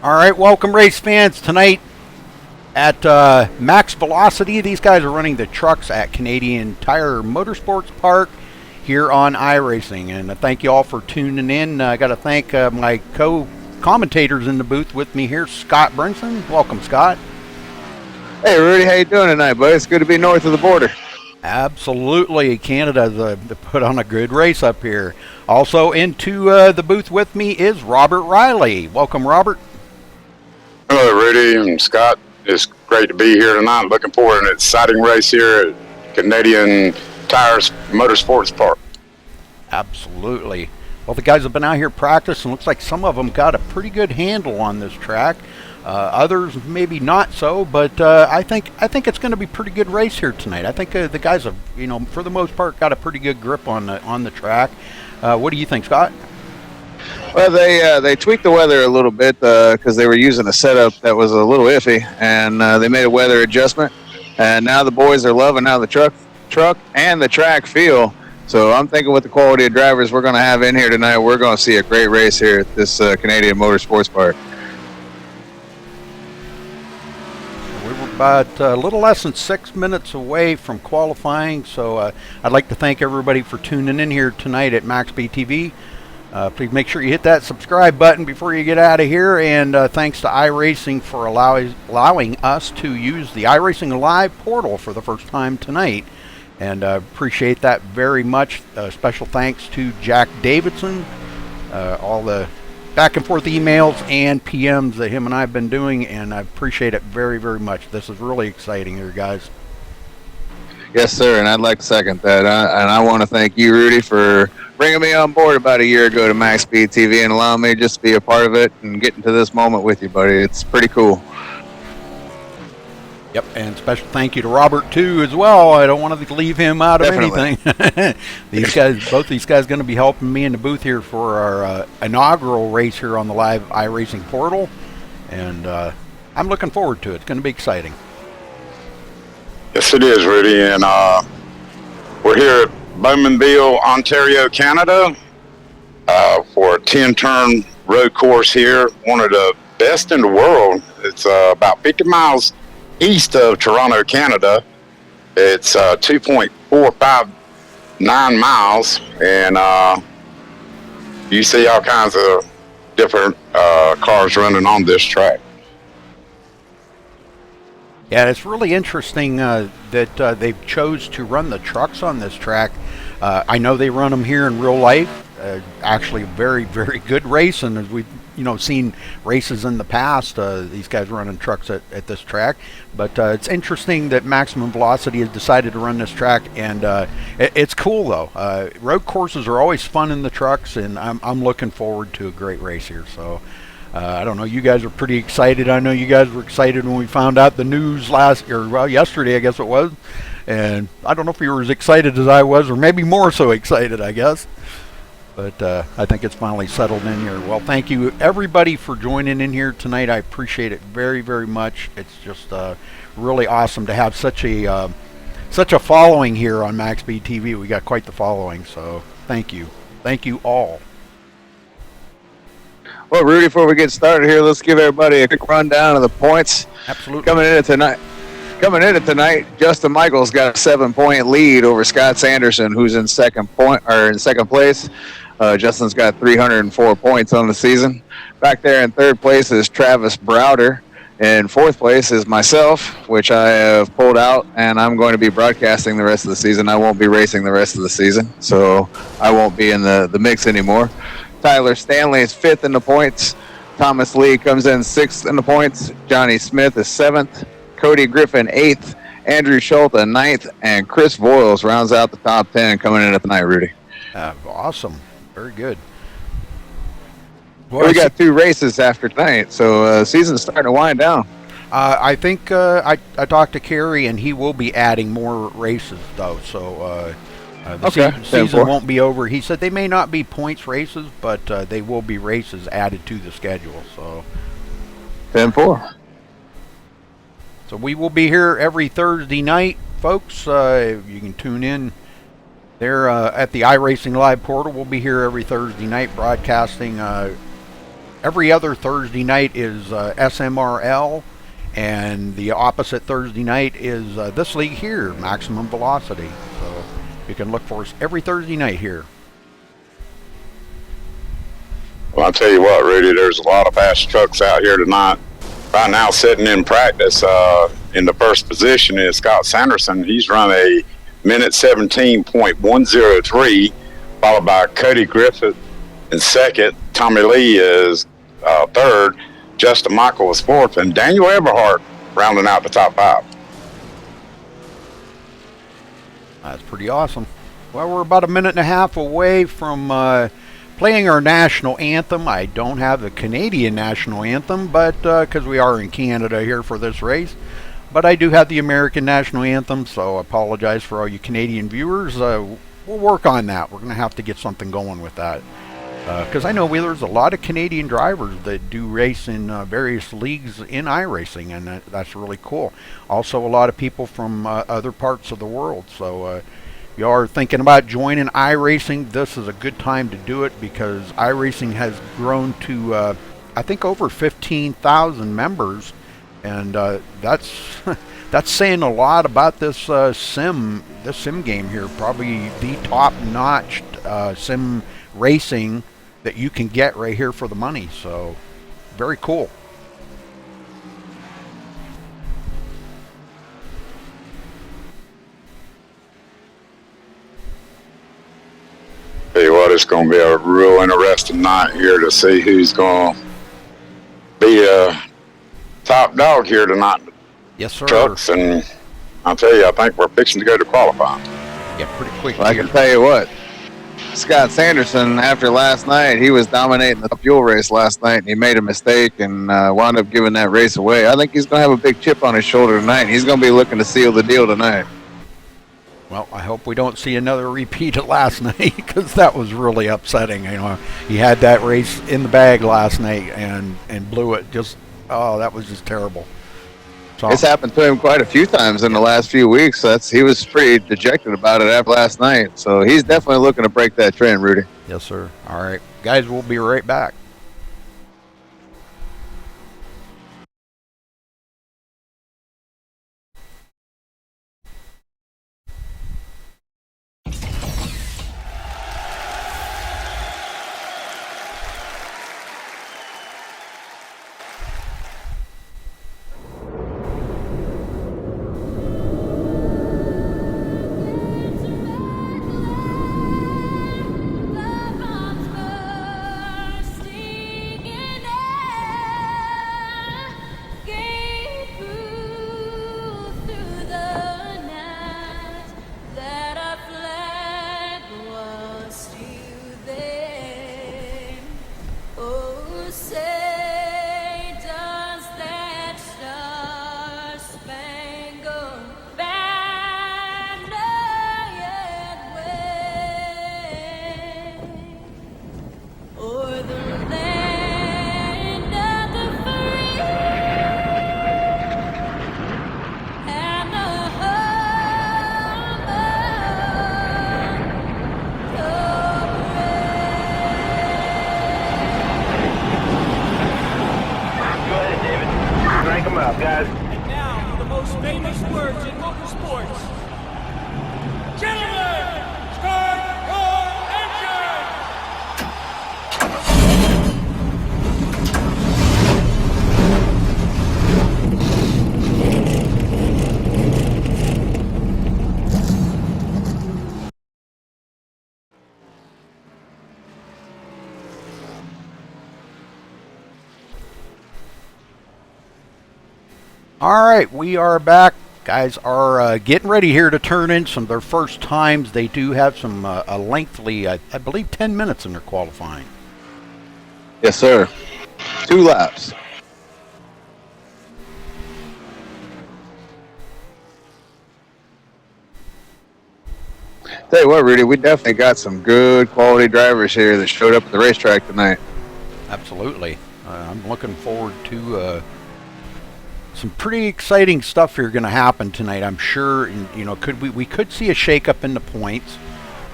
All right, welcome race fans. Tonight at Max Velocity, these guys are running the trucks at Canadian Tire Motorsports Park here on iRacing. And thank you all for tuning in. I got to thank my co-commentators in the booth with me here, Scott Brinson. Welcome, Scott. Hey, Rudy, how you doing tonight, buddy? It's good to be north of the border. Absolutely. Canada put on a good race up here. Also into the booth with me is Robert Rielly. Welcome, Robert. Hello, Rudy and Scott. It's great to be here tonight. Looking forward to an exciting race here at Canadian Tire Motorsports Park. Absolutely. Well, the guys have been out here practicing. Looks like some of them got a pretty good handle on this track. Others maybe not so, but I think it's going to be a pretty good race here tonight. I think the guys have, for the most part, got a pretty good grip on the track. What do you think, Scott? Well, they tweaked the weather a little bit because they were using a setup that was a little iffy, and they made a weather adjustment. And now the boys are loving how the truck and the track feel. So I'm thinking with the quality of drivers we're going to have in here tonight, we're going to see a great race here at this Canadian Motorsports Park. We were about a little less than 6 minutes away from qualifying, so I'd like to thank everybody for tuning in here tonight at MaxSpeedTV. Please make sure you hit that subscribe button before you get out of here, and thanks to iRacing for allowing us to use the iRacing Live portal for the first time tonight, and appreciate that very much. Special thanks to Jack Davidson, all the back and forth emails and PMs that him and I have been doing, and I appreciate it very, very much. This is really exciting here, guys. Yes, sir, and I'd like to second that. And I want to thank you, Rudy, for bringing me on board about a year ago to MaxSpeedTV and allowing me just to be a part of it and getting to this moment with you, buddy. It's pretty cool. Yep, and special thank you to Robert, too, as well. I don't want to leave him out of anything. Both these guys going to be helping me in the booth here for our inaugural race here on the live iRacing portal, and I'm looking forward to it. It's going to be exciting. Yes, it is, Rudy, and we're here at Bowmanville, Ontario, Canada, for a 10-turn road course here, one of the best in the world. It's about 50 miles east of Toronto, Canada. It's 2.459 miles, and you see all kinds of different cars running on this track. Yeah, it's really interesting that they've chose to run the trucks on this track. I know they run them here in real life. Actually, very, very good racing. As we've seen races in the past, these guys running trucks at this track. But it's interesting that Maximum Velocity has decided to run this track, and it's cool though. Road courses are always fun in the trucks, and I'm looking forward to a great race here. So. I don't know. You guys are pretty excited. I know you guys were excited when we found out the news yesterday, I guess it was. And I don't know if you were as excited as I was, or maybe more so excited, I guess. But I think it's finally settled in here. Well, thank you everybody for joining in here tonight. I appreciate it very, very much. It's just really awesome to have such a following here on MaxSpeedTV. We got quite the following. So thank you all. Well, Rudy, before we get started here, let's give everybody a quick rundown of the points. Absolutely. Coming in tonight, Justin Michaels got a 7-point lead over Scott Sanderson, who's in second place. Justin's got 304 points on the season. Back there in third place is Travis Browder. In fourth place is myself, which I have pulled out, and I'm going to be broadcasting the rest of the season. I won't be racing the rest of the season, so I won't be in the mix anymore. Tyler Stanley is fifth in the points. Thomas Lee comes in sixth in the points. Johnny Smith is seventh. Cody Griffin eighth. Andrew Schulte ninth. And Chris Voiles rounds out the top 10 coming in at the night, Rudy. Awesome. Very good. Well, we got 2 races after tonight, so season's starting to wind down. I think I talked to Kerry, and he will be adding more races, though. So the season won't be over. He said they may not be points races, but they will be races added to the schedule. So 10-4. So we will be here every Thursday night, folks. You can tune in there at the iRacing Live portal. We'll be here every Thursday night broadcasting every other Thursday night is SMRL, and the opposite Thursday night is this league here, Maximum Velocity. So you can look for us every Thursday night here. Well, I'll tell you what, Rudy, there's a lot of fast trucks out here tonight. Right now, sitting in practice, in the first position is Scott Sanderson. He's run a minute 17.103, followed by Cody Griffith in second. Tommy Lee is third. Justin Michael is fourth, and Daniel Everhart rounding out the top five. That's pretty awesome. Well, we're about a minute and a half away from playing our national anthem. I don't have the Canadian national anthem, but because we are in Canada here for this race, but I do have the American national anthem, so I apologize for all you Canadian viewers. We'll work on that. We're going to have to get something going with that, because I know there's a lot of Canadian drivers that do race in various leagues in iRacing, and that's really cool. Also, a lot of people from other parts of the world, so you are thinking about joining iRacing, this is a good time to do it, because iRacing has grown to I think over 15,000 members, and that's that's saying a lot about this sim game here. Probably the top-notch sim racing that you can get right here for the money. So very cool. Tell you what, it's going to be a real interesting night here to see who's going to be a top dog here tonight. Yes, sir. Trucks, and I'll tell you, I think we're fixing to go to qualifying. Yeah, pretty quick. Well, I can tell you what, Scott Sanderson, after last night, he was dominating the fuel race last night, and he made a mistake and wound up giving that race away. I think he's going to have a big chip on his shoulder tonight. He's going to be looking to seal the deal tonight. Well, I hope we don't see another repeat of last night, because that was really upsetting. You know, he had that race in the bag last night and blew it. Just, oh, that was just terrible. So, it's happened to him quite a few times in the last few weeks. He was pretty dejected about it after last night. So he's definitely looking to break that trend, Rudy. yes, sir. All right, guys, we'll be right back. guys. And now, the most famous words in motorsports. Gentlemen, start your engine! All right, we are back. Guys are getting ready here to turn in some of their first times. They do have some a lengthy, I believe, 10 minutes in their qualifying. Yes, sir. 2 laps. Tell you what, Rudy, we definitely got some good quality drivers here that showed up at the racetrack tonight. Absolutely. I'm looking forward to some pretty exciting stuff here going to happen tonight. I'm sure, you know, we could see a shakeup in the points.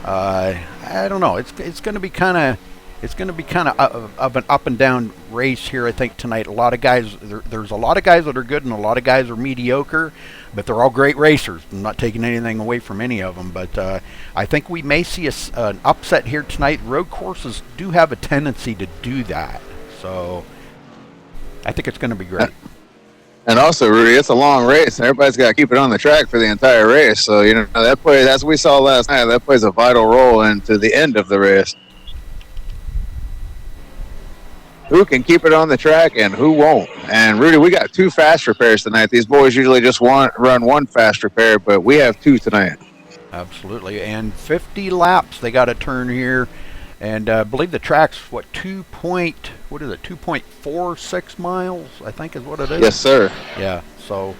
I don't know. It's going to be kind of it's going to be kind of an up and down race here, I think, tonight. A lot of guys, there's a lot of guys that are good and a lot of guys are mediocre, but they're all great racers. I'm not taking anything away from any of them, but I think we may see an upset here tonight. Road courses do have a tendency to do that, so I think it's going to be great. And also, Rudy, it's a long race. Everybody's got to keep it on the track for the entire race. So, that plays, as we saw last night, that plays a vital role into the end of the race. Who can keep it on the track and who won't? And, Rudy, we got 2 fast repairs tonight. These boys usually just run 1 fast repair, but we have 2 tonight. Absolutely. And 50 laps they got to turn here. And I believe the track's, 2.46 miles, I think is what it is? Yes, sir. Yeah, so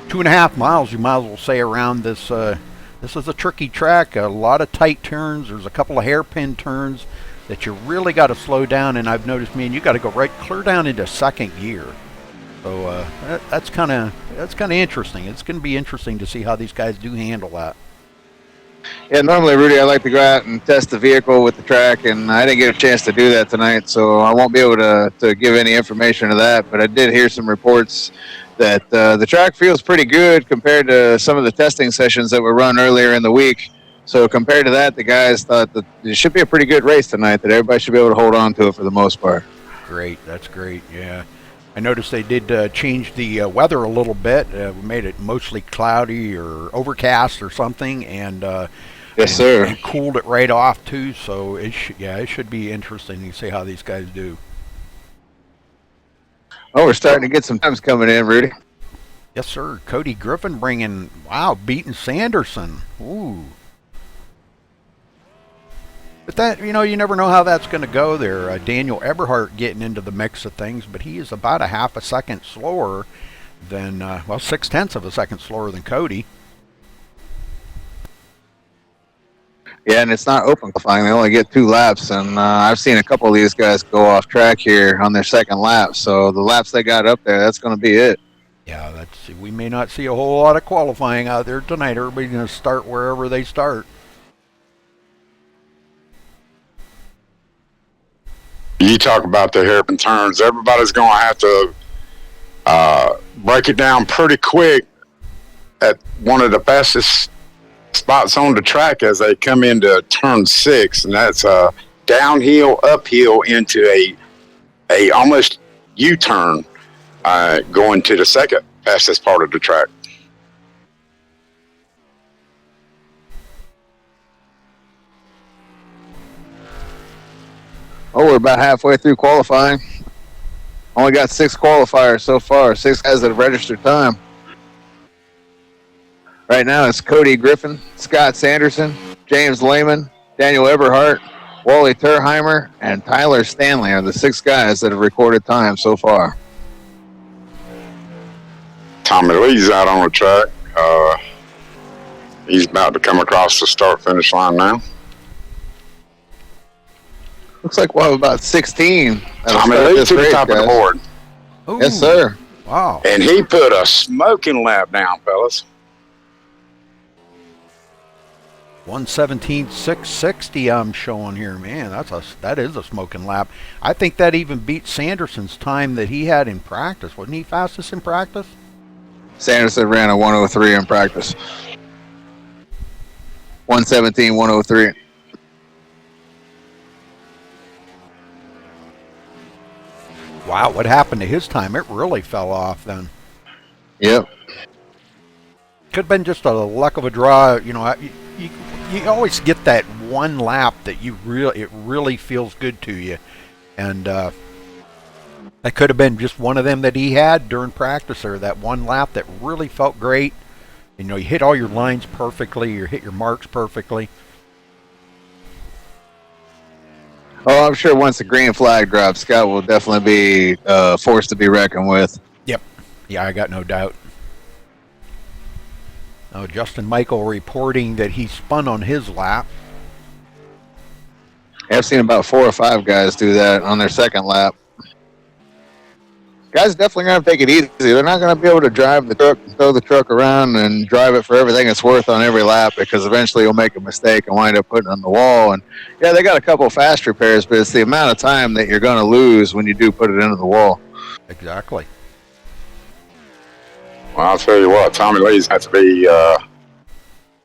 2.5 miles, you might as well say, around this. This is a tricky track, a lot of tight turns. There's a couple of hairpin turns that you really got to slow down, and I've noticed, you got to go right clear down into second gear. So that's kind of interesting. It's going to be interesting to see how these guys do handle that. Yeah, normally, Rudy, I like to go out and test the vehicle with the track, and I didn't get a chance to do that tonight, so I won't be able to give any information to that. But I did hear some reports that the track feels pretty good compared to some of the testing sessions that were run earlier in the week. So compared to that, the guys thought that it should be a pretty good race tonight, that everybody should be able to hold on to it for the most part. Great, that's great, yeah. I noticed they did change the weather a little bit. We made it mostly cloudy or overcast or something, and yes, sir. And cooled it right off too. So it should be interesting to see how these guys do. Oh, we're starting to get some times coming in, Rudy. Yes, sir. Cody Griffin beating Sanderson. Ooh. But that, you never know how that's going to go there. Daniel Eberhardt getting into the mix of things, but he is about a half a second slower than, 0.6 of a second slower than Cody. Yeah, and it's not open qualifying. They only get 2 laps, and I've seen a couple of these guys go off track here on their second lap. So the laps they got up there, that's going to be it. Yeah, we may not see a whole lot of qualifying out there tonight. Everybody's going to start wherever they start. You talk about the hairpin turns. Everybody's going to have to break it down pretty quick at one of the fastest spots on the track as they come into turn 6, and that's downhill, uphill into a almost U-turn going to the second fastest part of the track. Oh, we're about halfway through qualifying. Only got 6 qualifiers so far, 6 guys that have registered time. Right now it's Cody Griffin, Scott Sanderson, James Lehman, Daniel Eberhardt, Wally Terheimer, and Tyler Stanley are the 6 guys that have recorded time so far. Tommy Lee's out on the track. He's about to come across the start-finish line now. Looks like we'll have about 16. Tommy Lee to the top of the board. Ooh, Yes, sir. Wow. And he put a smoking lap down, fellas. 1:17.660 I'm showing here. Man, that is a smoking lap. I think that even beats Sanderson's time that he had in practice. Wasn't he fastest in practice? Sanderson ran a 103 in practice. 1:17.103. Wow, what happened to his time? It really fell off then. Yep. Could have been just a luck of a draw. You always get that one lap that it really feels good to you, and that could have been just one of them that he had during practice, or that one lap that really felt great. You hit all your lines perfectly, you hit your marks perfectly. Oh, I'm sure once the green flag drops, Scott will definitely be forced to be reckoned with. Yep. Yeah, I got no doubt. Oh, Justin Michael reporting that he spun on his lap. I've seen about 4 or 5 guys do that on their second lap. Guys definitely going to take it easy. They're not going to be able to drive the truck, throw the truck around, and drive it for everything it's worth on every lap, because eventually you'll make a mistake and wind up putting it on the wall. And yeah, they got a couple fast repairs, but it's the amount of time that you're going to lose when you do put it into the wall. Exactly. Well, I'll tell you what, Tommy Lee's has to be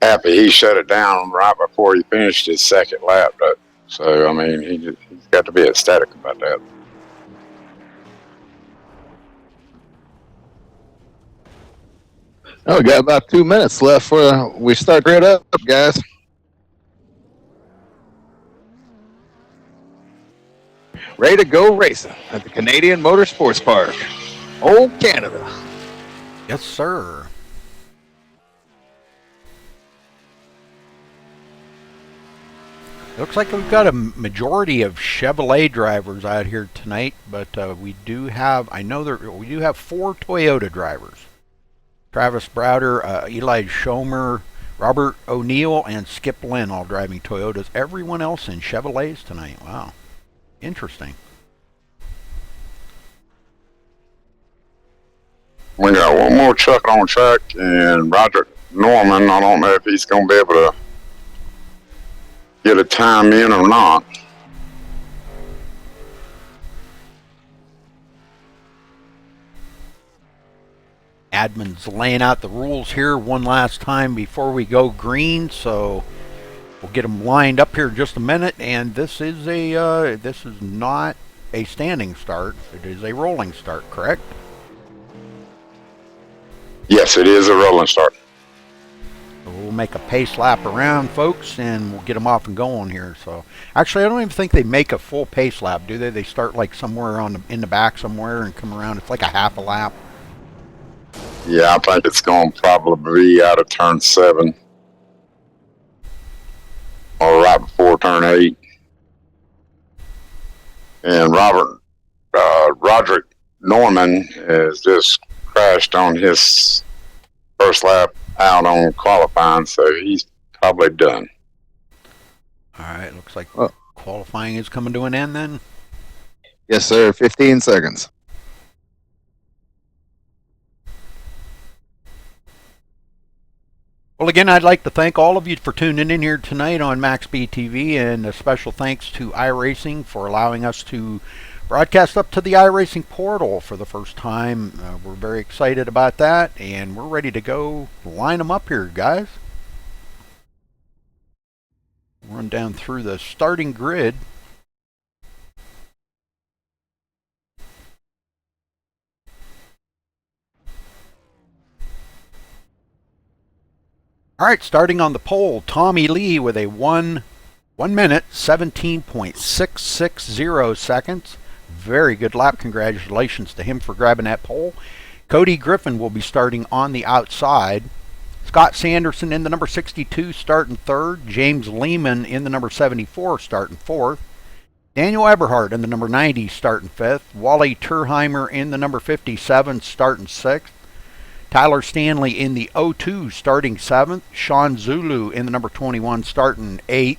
happy he shut it down right before he finished his second lap. But, so, I mean, he's got to be ecstatic about that. Oh, we got about 2 minutes left before we start grid up, guys. Ready to go racing at the Canadian Motorsports Park. Old Canada. Yes, sir. Looks like we've got a majority of Chevrolet drivers out here tonight, but we do have, we do have 4 Toyota drivers. Travis Browder, Eli Schomer, Robert O'Neill, and Skip Lynn all driving Toyotas. Everyone else in Chevrolets tonight. Wow. Interesting. We got one more truck on track, and Roger Norman, I don't know if he's going to be able to get a time in or not. Admin's laying out the rules here one last time before we go green, so we'll get them lined up here in just a minute. And this is not a standing start; it is a rolling start, correct? Yes, it is a rolling start. So we'll make a pace lap around, folks, and we'll get them off and going here. So actually, I don't even think they make a full pace lap, do they? They start like somewhere in the back somewhere and come around. It's like a half a lap. Yeah, I think it's going to probably be out of turn 7 or right before turn 8. And Roderick Norman has just crashed on his first lap out on qualifying, so he's probably done. All right, looks like qualifying is coming to an end then. Yes, sir. 15 seconds. Well, again, I'd like to thank all of you for tuning in here tonight on MaxSpeedTV, and a special thanks to iRacing for allowing us to broadcast up to the iRacing portal for the first time. We're very excited about that, and we're ready to go line them up here, guys. Run down through the starting grid. All right, starting on the pole, Tommy Lee with a 1 minute 17.660 seconds. Very good lap. Congratulations to him for grabbing that pole. Cody Griffin will be starting on the outside. Scott Sanderson in the number 62 starting third. James Lehman in the number 74 starting fourth. Daniel Eberhardt in the number 90 starting fifth. Wally Turheimer in the number 57 starting sixth. Tyler Stanley in the 02 starting 7th. Sean Zulu in the number 21 starting 8th.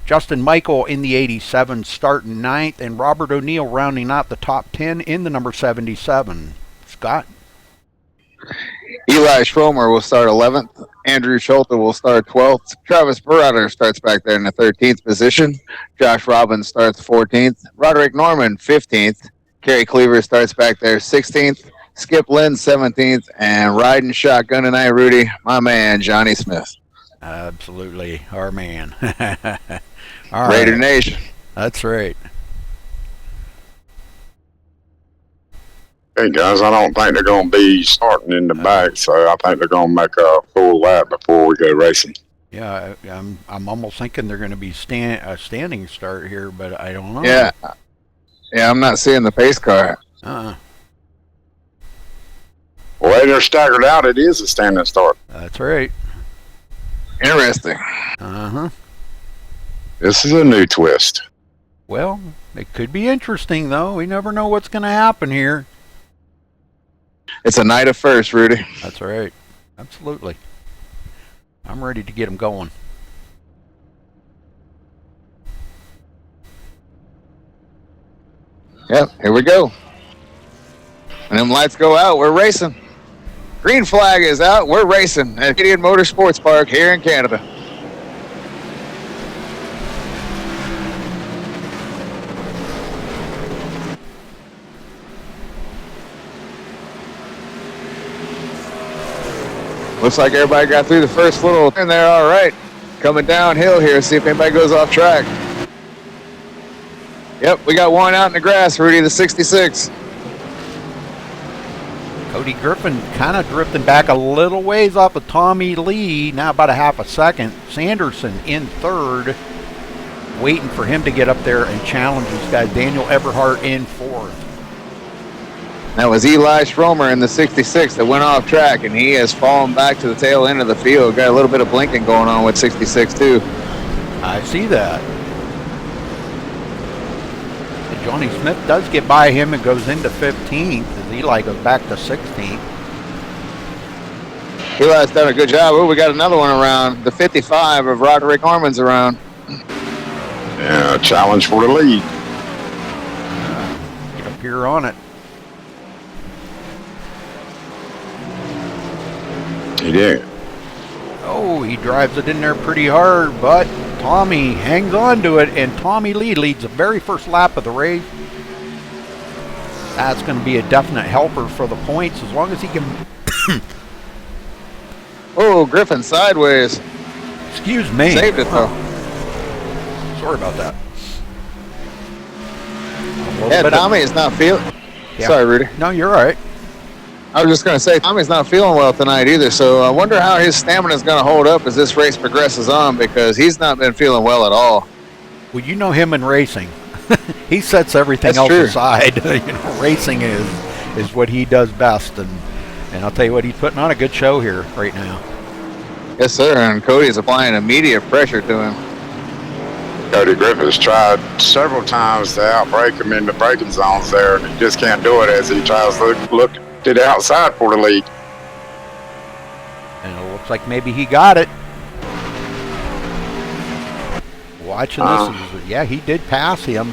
Justin Michael in the 87 starting 9th. And Robert O'Neill rounding out the top 10 in the number 77. Scott? Eli Schromer will start 11th. Andrew Schulte will start 12th. Travis Berauder starts back there in the 13th position. Josh Robbins starts 14th. Roderick Norman 15th. Kerry Cleaver starts back there 16th. Skip Lynn 17th, and riding shotgun tonight, Rudy, my man, Johnny Smith. Absolutely, our man. All Raider right. Nation. That's right. Hey, guys, I don't think they're going to be starting in the back, so I think they're going to make a full lap before we go racing. Yeah, I'm almost thinking they're going to be a standing start here, but I don't know. Yeah, I'm not seeing the pace car. The way they're staggered out, it is a standing start. That's right. Interesting. Uh-huh. This is a new twist. Well, it could be interesting, though. We never know what's going to happen here. It's a night of first, Rudy. That's right. Absolutely. I'm ready to get them going. Yep, here we go. And them lights go out, we're racing. Green flag is out, we're racing at Gideon Motorsports Park here in Canada. Looks like everybody got through the first little turn there all right. Coming downhill here, see if anybody goes off track. Yep, we got one out in the grass, Rudy, the 66. Cody Griffin kind of drifting back a little ways off of Tommy Lee, now about a half a second. Sanderson in third, waiting for him to get up there and challenge this guy. Daniel Eberhardt in fourth. That was Eli Schromer in the 66 that went off track, and he has fallen back to the tail end of the field. Got a little bit of blinking going on with 66 too. I see that. And Johnny Smith does get by him and goes into 15th as Eli goes back to 16th. Eli's done a good job. Oh, we got another one around. The 55 of Roderick Harmon's around. Yeah, challenge for the lead. Get up here on it. He did. Oh, he drives it in there pretty hard, but Tommy hangs on to it, and Tommy Lee leads the very first lap of the race. That's going to be a definite helper for the points as long as he can... Oh, Griffin sideways. Excuse me. Saved it, though. Sorry about that. Yeah, Tommy is not feeling... Yeah. Sorry, Rudy. No, you're all right. I was just going to say, Tommy's not feeling well tonight either, so I wonder how his stamina is going to hold up as this race progresses on, because he's not been feeling well at all. Well, you know him in racing. He sets everything That's else true. aside. Racing is what he does best, and I'll tell you what, he's putting on a good show here right now. Yes, sir, and Cody's applying immediate pressure to him. Cody Griffith's tried several times to outbrake him in the braking zones there, and he just can't do it as he tries to look to the outside for the lead. And it looks like maybe he got it. Watching this, yeah, he did pass him.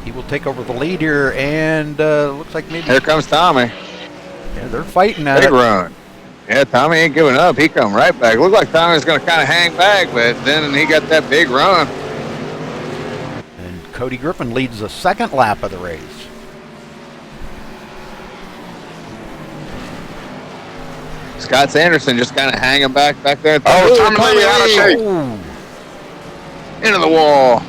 He will take over the lead here, and looks like maybe... Here comes Tommy. Yeah, they're fighting at Big it. run. Yeah, Tommy ain't giving up. He come right back. Looked like Tommy was going to kind of hang back, but then he got that big run. And Cody Griffin leads the second lap of the race. Scott Sanderson just kind of hanging back there. Oh, Tommy Lee out of shape. Ooh, Into the wall.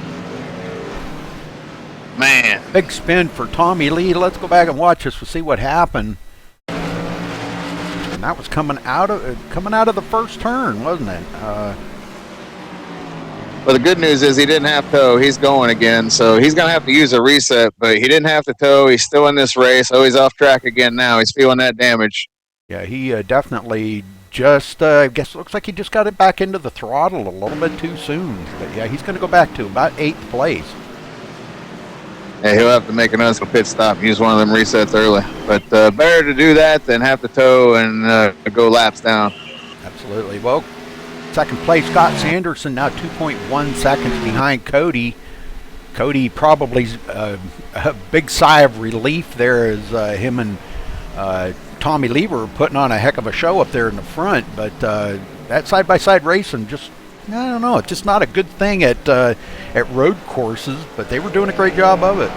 Man. big spin for Tommy Lee. Let's go back and watch this to see what happened. And that was coming out of the first turn, wasn't it? Well, the good news is he didn't have tow. He's going again, so he's going to have to use a reset, but he didn't have to tow. He's still in this race. Oh, he's off track again now. He's feeling that damage. Yeah, he definitely just, I guess it looks like he just got it back into the throttle a little bit too soon. But yeah, he's going to go back to about 8th place. Yeah, he'll have to make another pit stop, use one of them resets early. But better to do that than have to tow and go laps down. Absolutely. Well, second place, Scott Sanderson, now 2.1 seconds behind Cody. Cody probably a big sigh of relief there as him and Tommy Lee were putting on a heck of a show up there in the front. But that side-by-side racing just, I don't know, it's just not a good thing at road courses, but they were doing a great job of it.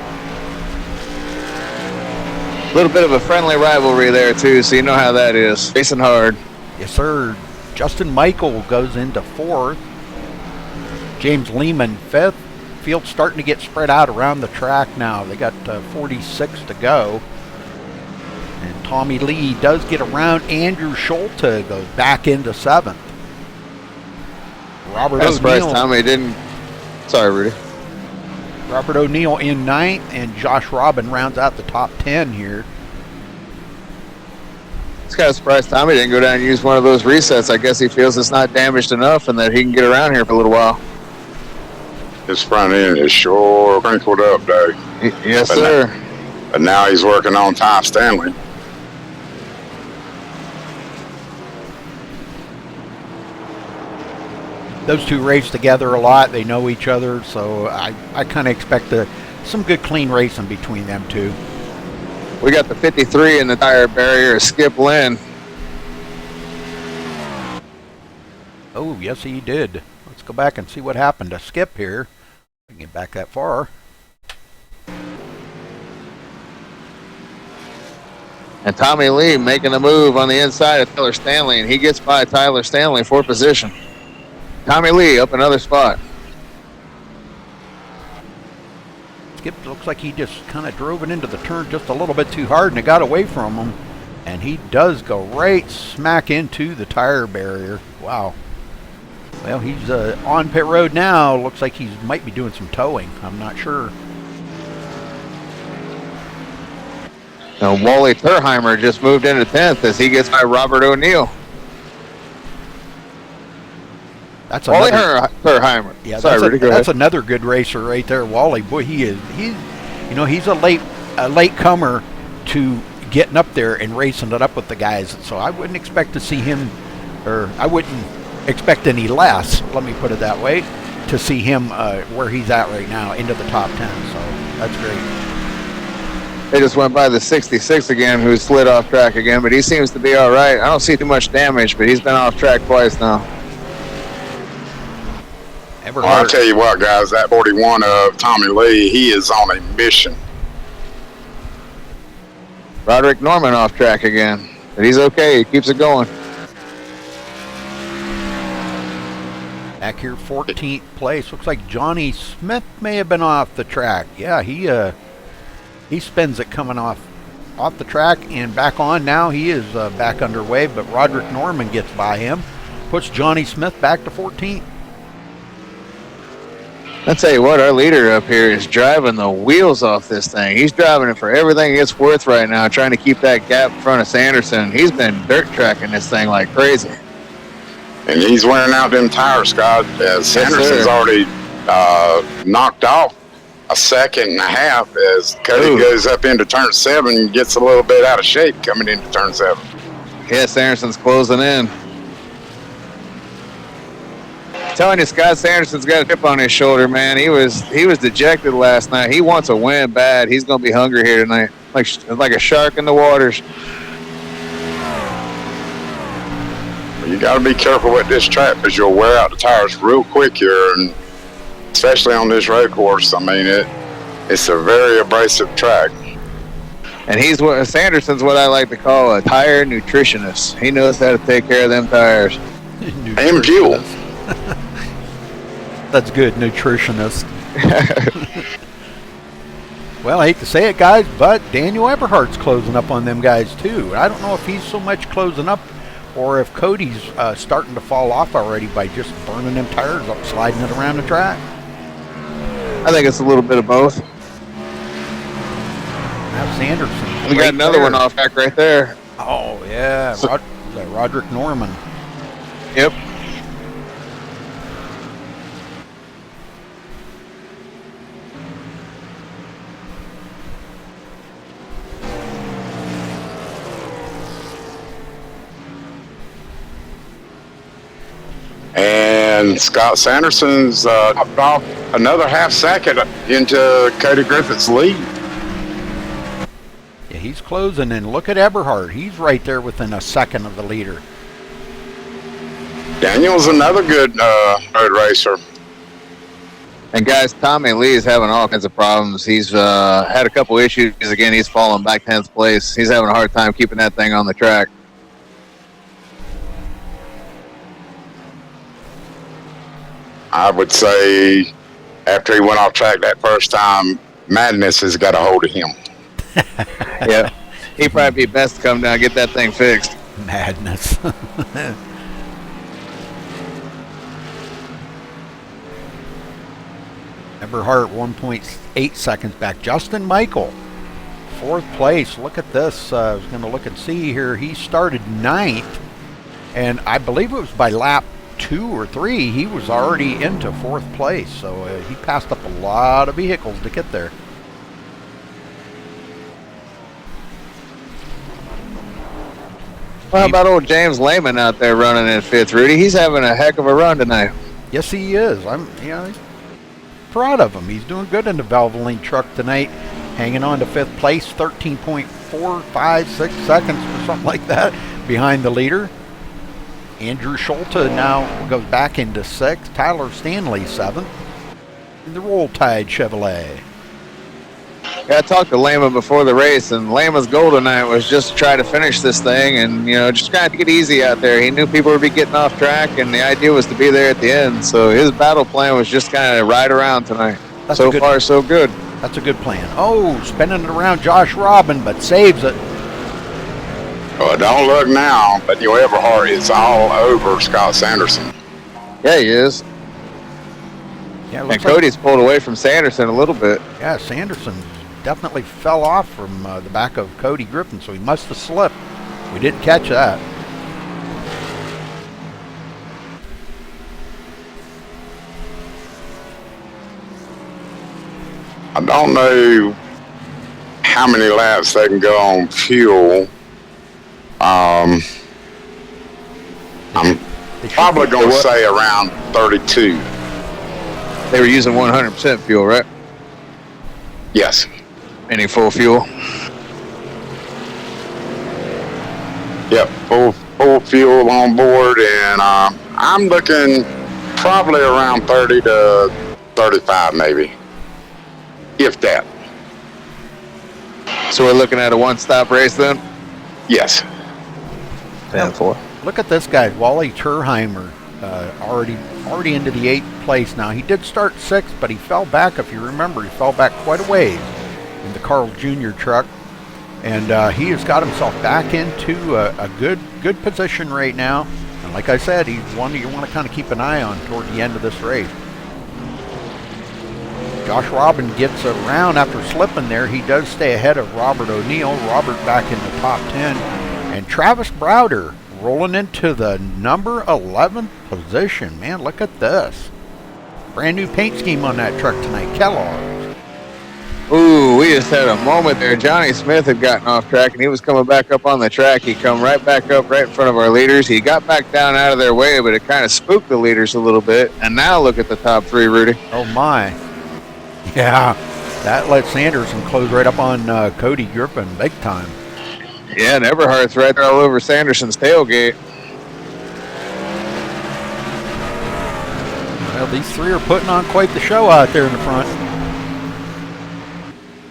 A little bit of a friendly rivalry there, too, so you know how that is. Racing hard. Yes, sir. Justin Michael goes into 4th. James Lehman 5th. Field's starting to get spread out around the track now. They got 46 to go. And Tommy Lee does get around. Andrew Schulte goes back into 7th. Robert I'm surprised O'Neill. Tommy didn't. Sorry, Rudy. Robert O'Neill in 9th, and Josh Robin rounds out the top 10 here. It's kind of surprised Tommy didn't go down and use one of those resets. I guess he feels it's not damaged enough and that he can get around here for a little while. His front end is sure crinkled up, though. Yes, sir. But now he's working on Tom Stanley. Those two race together a lot. They know each other, so I kind of expect to some good clean racing between them two. We got the 53 in the tire barrier, Skip Lynn. Oh, yes, he did. Let's go back and see what happened to Skip here. I can get back that far. And Tommy Lee making a move on the inside of Tyler Stanley, and he gets by Tyler Stanley for position. Tommy Lee up another spot. Skip looks like he just kind of drove it into the turn just a little bit too hard, and it got away from him. And he does go right smack into the tire barrier. Wow. Well, he's on pit road now. Looks like he might be doing some towing. I'm not sure. Now, Wally Terheimer just moved into 10th as he gets by Robert O'Neill. That's Wally another, Terheimer. yeah, Sorry, Rudy, go that's ahead. another good racer right there. Wally, boy, he's a late comer to getting up there and racing it up with the guys. So I wouldn't expect to see him, or I wouldn't expect any less, let me put it that way, to see him where he's at right now into the top 10. So that's great. They just went by the 66 again, who slid off track again, but he seems to be all right. I don't see too much damage, but he's been off track twice now. Well, I'll tell you what, guys, that 41 of Tommy Lee, he is on a mission. Roderick Norman off track again, but he's okay. He keeps it going. Back here, 14th place. Looks like Johnny Smith may have been off the track. Yeah, he spins it coming off the track and back on. Now he is back underway, but Roderick Norman gets by him, puts Johnny Smith back to 14th. I'll tell you what, our leader up here is driving the wheels off this thing. He's driving it for everything it's worth right now, trying to keep that gap in front of Sanderson. He's been dirt tracking this thing like crazy. And he's wearing out them tires, Scott. Sanderson's already knocked off a second and a half as Cody goes up into turn 7 and gets a little bit out of shape coming into turn 7. Yeah, Sanderson's closing in. Telling you, Scott Sanderson's got a chip on his shoulder, man. He was dejected last night. He wants a win bad. He's going to be hungry here tonight, like a shark in the waters. You got to be careful with this track because you'll wear out the tires real quick here, and especially on this road course. I mean, it's a very abrasive track. And Sanderson's what I like to call a tire nutritionist. He knows how to take care of them tires. And fuel. That's good, nutritionist. Well, I hate to say it, guys, but Daniel Eberhardt's closing up on them guys, too. I don't know if he's so much closing up or if Cody's starting to fall off already by just burning them tires up, sliding it around the track. I think it's a little bit of both. Now Sanderson. We got another one off track right there. Oh, yeah. Roderick Norman. Yep. And Scott Sanderson's about another half second into Cody Griffith's lead. Yeah, he's closing, and look at Eberhardt. He's right there within a second of the leader. Daniel's another good road racer. And guys, Tommy Lee is having all kinds of problems. He's had a couple issues. Again, he's fallen back 10th place. He's having a hard time keeping that thing on the track. I would say after he went off track that first time, madness has got a hold of him. Yeah, he'd probably be best to come down and get that thing fixed. Madness. Eberhardt 1.8 seconds back. Justin Michael, 4th place. Look at this. I was going to look and see here. He started 9th, and I believe it was by lap 2 or 3. He was already into 4th place, so he passed up a lot of vehicles to get there. Well, how about old James Lehman out there running in 5th, Rudy? He's having a heck of a run tonight. Yes, he is. proud of him. He's doing good in the Valvoline truck tonight, hanging on to 5th place, 13.456 seconds or something like that behind the leader. Andrew Schulte now goes back into 6th. Tyler Stanley 7th. In the Roll Tide Chevrolet. Yeah, I talked to Lama before the race, and Lama's goal tonight was just to try to finish this thing and, just try to get easy out there. He knew people would be getting off track, and the idea was to be there at the end. So his battle plan was just kind of ride around tonight. So far, so good. That's a good plan. Oh, spinning it around Josh Robin, but saves it. Well, don't look now, but Everhart is all over Scott Sanderson. Yeah, he is. Yeah, and Cody's pulled away from Sanderson a little bit. Yeah, Sanderson definitely fell off from the back of Cody Griffin, so he must have slipped. We didn't catch that. I don't know how many laps they can go on fuel. I'm probably going to say around 32. They were using 100% fuel, right? Yes. Any full fuel? Yep, full fuel on board, and I'm looking probably around 30 to 35 maybe, if that. So we're looking at a one-stop race then? Yes. 10-4. Look at this guy, Wally Turheimer, already into the 8th place now. He did start 6th, but he fell back. If you remember, he fell back quite a ways in the Carl Jr. truck, and he has got himself back into a good position right now. And like I said, he's one that you want to kind of keep an eye on toward the end of this race. Josh Robin gets around after slipping there. He does stay ahead of Robert O'Neill. Robert back in the top 10. And Travis Browder rolling into the number 11 position. Man, look at this. Brand new paint scheme on that truck tonight. Kellogg's. Ooh, we just had a moment there. Johnny Smith had gotten off track, and he was coming back up on the track. He come right back up right in front of our leaders. He got back down out of their way, but it kind of spooked the leaders a little bit. And now look at the top 3, Rudy. Oh, my. Yeah, that let Sanderson close right up on Cody Griffin big time. Yeah, and Everhart's right there all over Sanderson's tailgate. Well, these 3 are putting on quite the show out there in the front.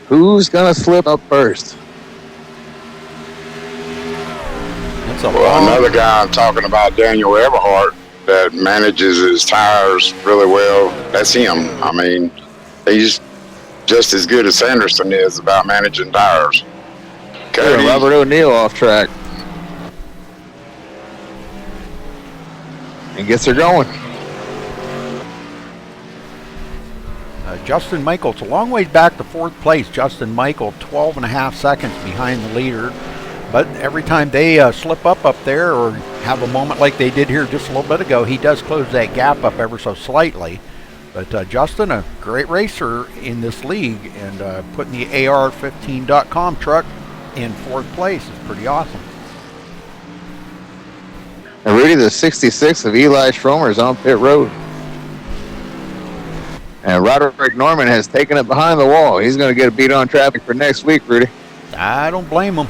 Who's going to slip up first? Another guy I'm talking about, Daniel Everhart, that manages his tires really well. That's him. I mean, he's just as good as Sanderson is about managing tires. Cody. Robert O'Neill off track. And gets her going. Justin Michael's a long ways back to 4th place. Justin Michael 12.5 seconds behind the leader. But every time they slip up there or have a moment like they did here just a little bit ago, he does close that gap up ever so slightly. But Justin, a great racer in this league, and putting the AR15.com truck in 4th place is pretty awesome. And Rudy, the 66 of Eli Schromer is on pit road. And Roderick Norman has taken it behind the wall. He's going to get a beat on traffic for next week, Rudy. I don't blame him.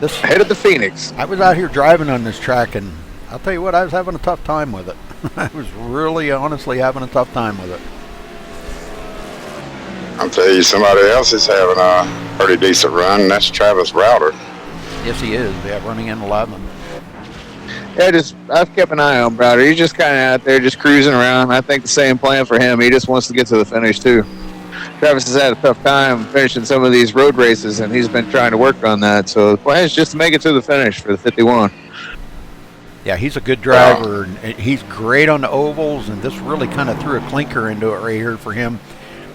Headed to Phoenix. I was out here driving on this track, and I'll tell you what, I was having a tough time with it. I was really, honestly having a tough time with it. I'll tell you, somebody else is having a pretty decent run, and that's Travis Browder. Yes, he is. Yeah, running in 11. Yeah, I've kept an eye on Browder. He's just kind of out there, just cruising around. I think the same plan for him. He just wants to get to the finish, too. Travis has had a tough time finishing some of these road races, and he's been trying to work on that. So the plan is just to make it to the finish for the 51. Yeah, he's a good driver, and he's great on the ovals, and this really kind of threw a clinker into it right here for him.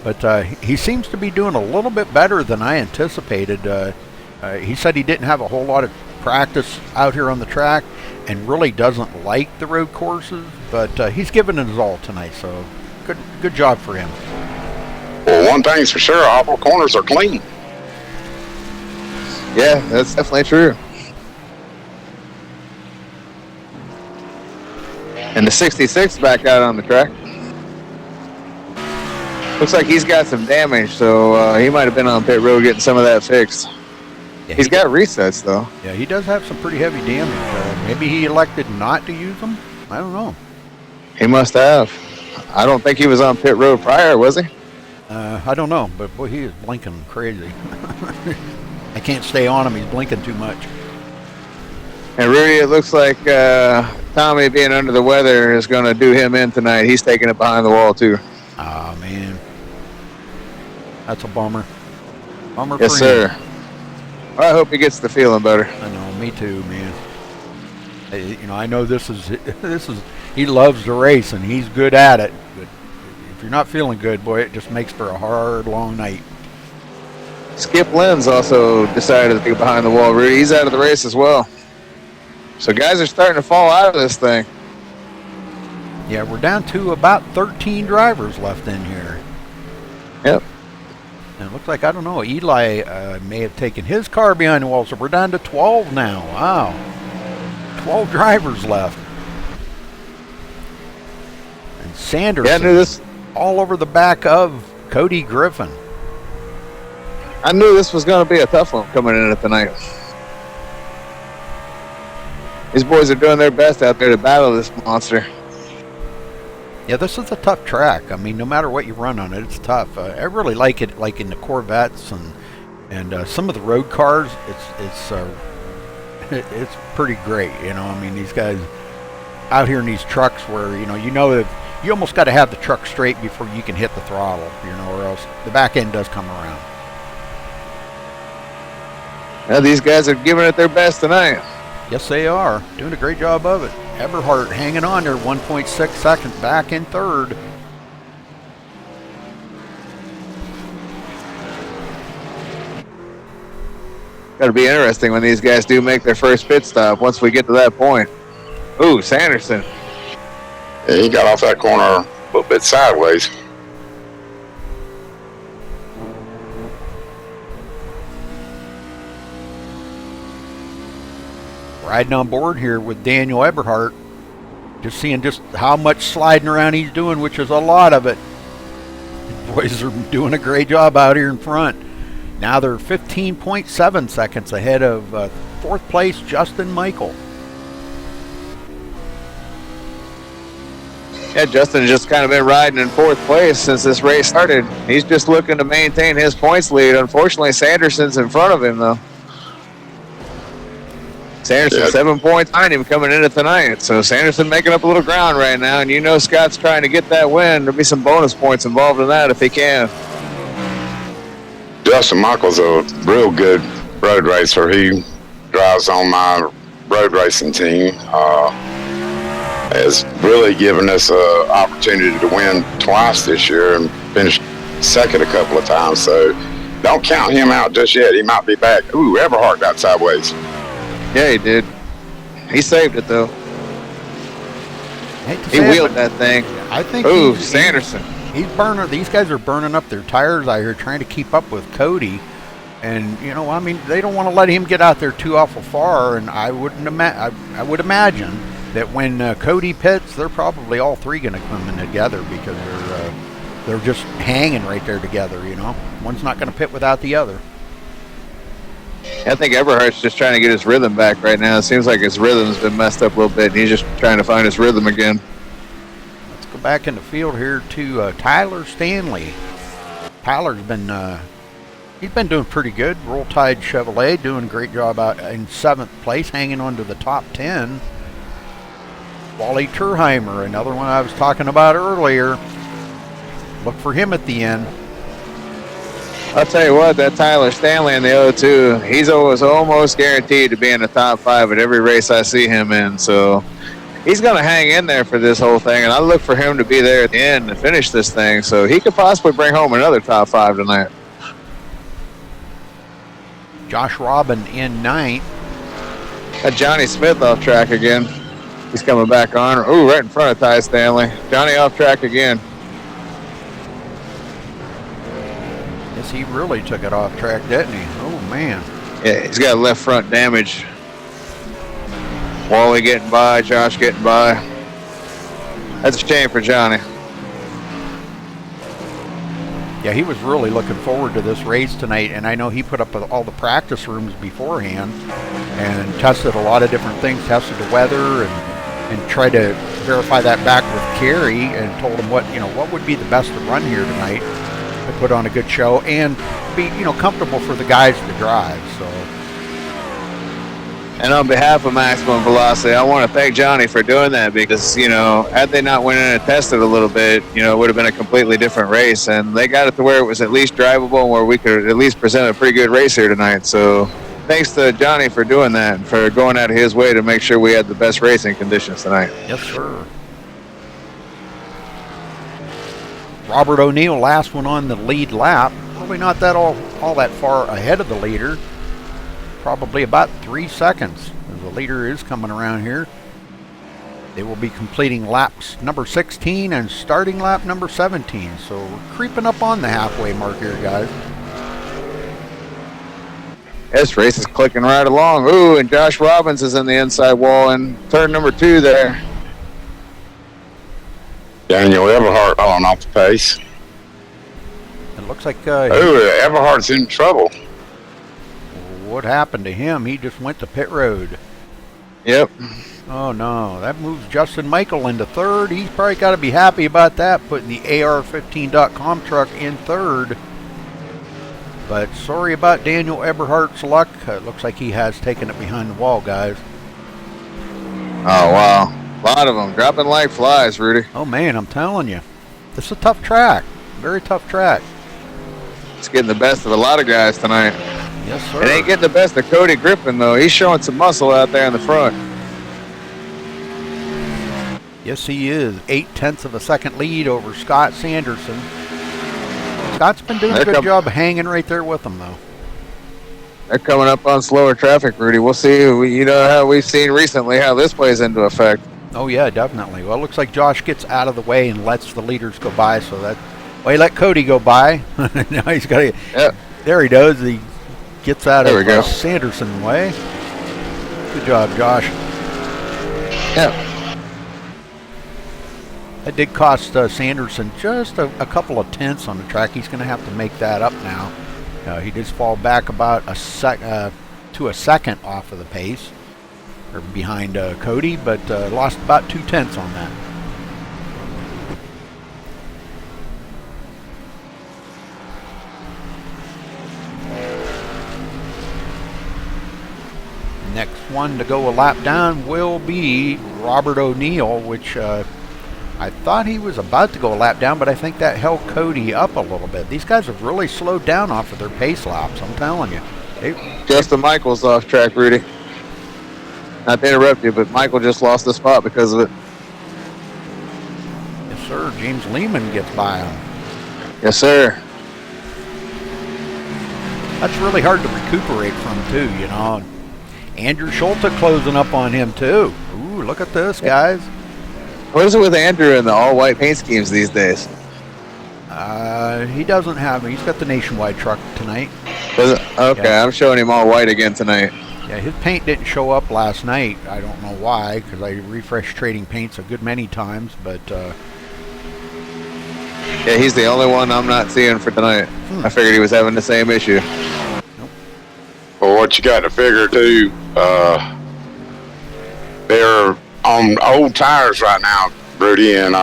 But he seems to be doing a little bit better than I anticipated. He said he didn't have a whole lot of practice out here on the track and really doesn't like the road courses, but he's given it his all tonight, so good job for him. Well, one thing's for sure, all four corners are clean. Yeah, that's definitely true. And the 66 back out on the track. Looks like he's got some damage, so he might have been on pit road getting some of that fixed. Yeah, He's got resets, though. Yeah, he does have some pretty heavy damage. Maybe he elected not to use them. I don't know. He must have. I don't think he was on pit road prior, was he? I don't know, but boy, he is blinking crazy. I can't stay on him. He's blinking too much. And Rudy, it looks like Tommy being under the weather is going to do him in tonight. He's taking it behind the wall, too. Oh, man. That's a bummer. Bummer Yes, for him. sir. Well, I hope he gets the feeling better. I know, me too, man. I know this is he loves to race and he's good at it, but if you're not feeling good, boy, it just makes for a hard, long night. Skip Lynn's also decided to be behind the wall, Rudy. He's out of the race as well. So guys are starting to fall out of this thing. Yeah, we're down to about 13 drivers left in here. Yep. And it looks like, I don't know, Eli may have taken his car behind the wall, so we're down to 12 now. Wow. 12 drivers left. And Sanderson Yeah, I knew this. all over the back of Cody Griffin. I knew this was going to be a tough one coming in at the night. These boys are doing their best out there to battle this monster. Yeah, this is a tough track. I mean, no matter what you run on it, it's tough. I really like it, like in the Corvettes and some of the road cars. It's pretty great. I mean, these guys out here in these trucks where that you almost got to have the truck straight before you can hit the throttle, or else the back end does come around. Now these guys are giving it their best tonight. Yes, they are. Doing a great job of it. Eberhardt hanging on there, 1.6 seconds back in third. Got to be interesting when these guys do make their first pit stop once we get to that point. Ooh, Sanderson. Yeah, he got off that corner a little bit sideways. Riding on board here with Daniel Eberhardt. Just seeing just how much sliding around he's doing, which is a lot of it. The boys are doing a great job out here in front. Now they're 15.7 seconds ahead of fourth place Justin Michael. Yeah, Justin's just kind of been riding in fourth place since this race started. He's just looking to maintain his points lead. Unfortunately, Sanderson's in front of him, though. Sanderson 7 points behind him coming into tonight. So Sanderson making up a little ground right now, and Scott's trying to get that win. There'll be some bonus points involved in that if he can. Justin Michael's a real good road racer. He drives on my road racing team. Has really given us an opportunity to win twice this year and finished second a couple of times. So don't count him out just yet. He might be back. Ooh, Eberhardt got sideways. Yeah, he did. He saved it, though. He wheeled that thing. I think Ooh, Sanderson. He's burning. These guys are burning up their tires out here trying to keep up with Cody. And, they don't want to let him get out there too awful far. And I would imagine that when Cody pits, they're probably all three going to come in together because they're just hanging right there together, One's not going to pit without the other. I think Eberhardt's just trying to get his rhythm back right now. It seems like his rhythm's been messed up a little bit, and he's just trying to find his rhythm again. Let's go back in the field here to Tyler Stanley. Tyler's been he's been doing pretty good. Roll Tide Chevrolet doing a great job out in 7th place, hanging on to the top 10. Wally Turheimer, another one I was talking about earlier. Look for him at the end. I'll tell you what, that Tyler Stanley in the O2, he's almost guaranteed to be in the top 5 at every race I see him in. So he's going to hang in there for this whole thing, and I look for him to be there at the end to finish this thing. So he could possibly bring home another top 5 tonight. Josh Robin in 9th. Got Johnny Smith off track again. He's coming back on. Ooh, right in front of Ty Stanley. Johnny off track again. Yes, he really took it off track, didn't he? Oh, man. Yeah, he's got left front damage. Wally getting by, Josh getting by. That's a shame for Johnny. Yeah, he was really looking forward to this race tonight, and I know he put up all the practice rooms beforehand and tested a lot of different things, tested the weather, and tried to verify that back with Kerry, and told him what would be the best to run here tonight to put on a good show and be comfortable for the guys to drive. So. And on behalf of Maximum Velocity, I want to thank Johnny for doing that, because, had they not went in and tested a little bit, it would have been a completely different race. And they got it to where it was at least drivable and where we could at least present a pretty good race here tonight. So thanks to Johnny for doing that and for going out of his way to make sure we had the best racing conditions tonight. Yes, sir. Robert O'Neill, last one on the lead lap. Probably not that all that far ahead of the leader. Probably about 3 seconds. The leader is coming around here. They will be completing laps number 16 and starting lap number 17. So we're creeping up on the halfway mark here, guys. This race is clicking right along. Ooh, and Josh Robbins is in the inside wall in turn number 2 there. Daniel Everhart falling off the pace. It looks like Everhart's in trouble. what happened to him? He just went to pit road. Yep. Oh no, that moves Justin Michael into third. He's probably got to be happy about that, putting the AR15.com truck in third. But sorry about Daniel Eberhardt's luck. It looks like he has taken it behind the wall, guys. Oh, wow. A lot of them dropping like flies, Rudy. Oh man, I'm telling you. This is a tough track. Very tough track. It's getting the best of a lot of guys tonight. Yes, sir. It ain't getting the best of Cody Griffin, though. He's showing some muscle out there in the front. Yes, he is. 0.8 of a second lead over Scott Sanderson. Scott's been doing a good job hanging right there with him, though. They're coming up on slower traffic, Rudy. We'll see. You know how we've seen recently how this plays into effect. Oh, yeah, definitely. Well, it looks like Josh gets out of the way and lets the leaders go by. So that, well, he let Cody go by. Now he's got to. Yep. There he does. He gets out there of Sanderson way. Good job, Josh. Yep. That did cost Sanderson just a couple of tenths on the track. He's going to have to make that up now. He did fall back about a second off of the pace, or behind Cody, but lost about 0.2 on that. Next one to go a lap down will be Robert O'Neill, which I thought he was about to go a lap down, but I think that held Cody up a little bit. These guys have really slowed down off of their pace laps, I'm telling you. Justin Michael's off track, Rudy. Not to interrupt you, but Michael just lost the spot because of it. Yes, sir. James Lehman gets by him. Yes, sir. That's really hard to recuperate from, too, you know. Andrew Schulte closing up on him, too. Ooh, look at this, guys. What is it with Andrew and the all-white paint schemes these days? He doesn't have. He's got the Nationwide truck tonight. Okay, yeah. I'm showing him all white again tonight. Yeah, his paint didn't show up last night. I don't know why, because I refreshed Trading Paints a good many times, but... Yeah, he's the only one I'm not seeing for tonight. I figured he was having the same issue. Nope. Well, what you got to figure, too, they're on old tires right now, Rudy, and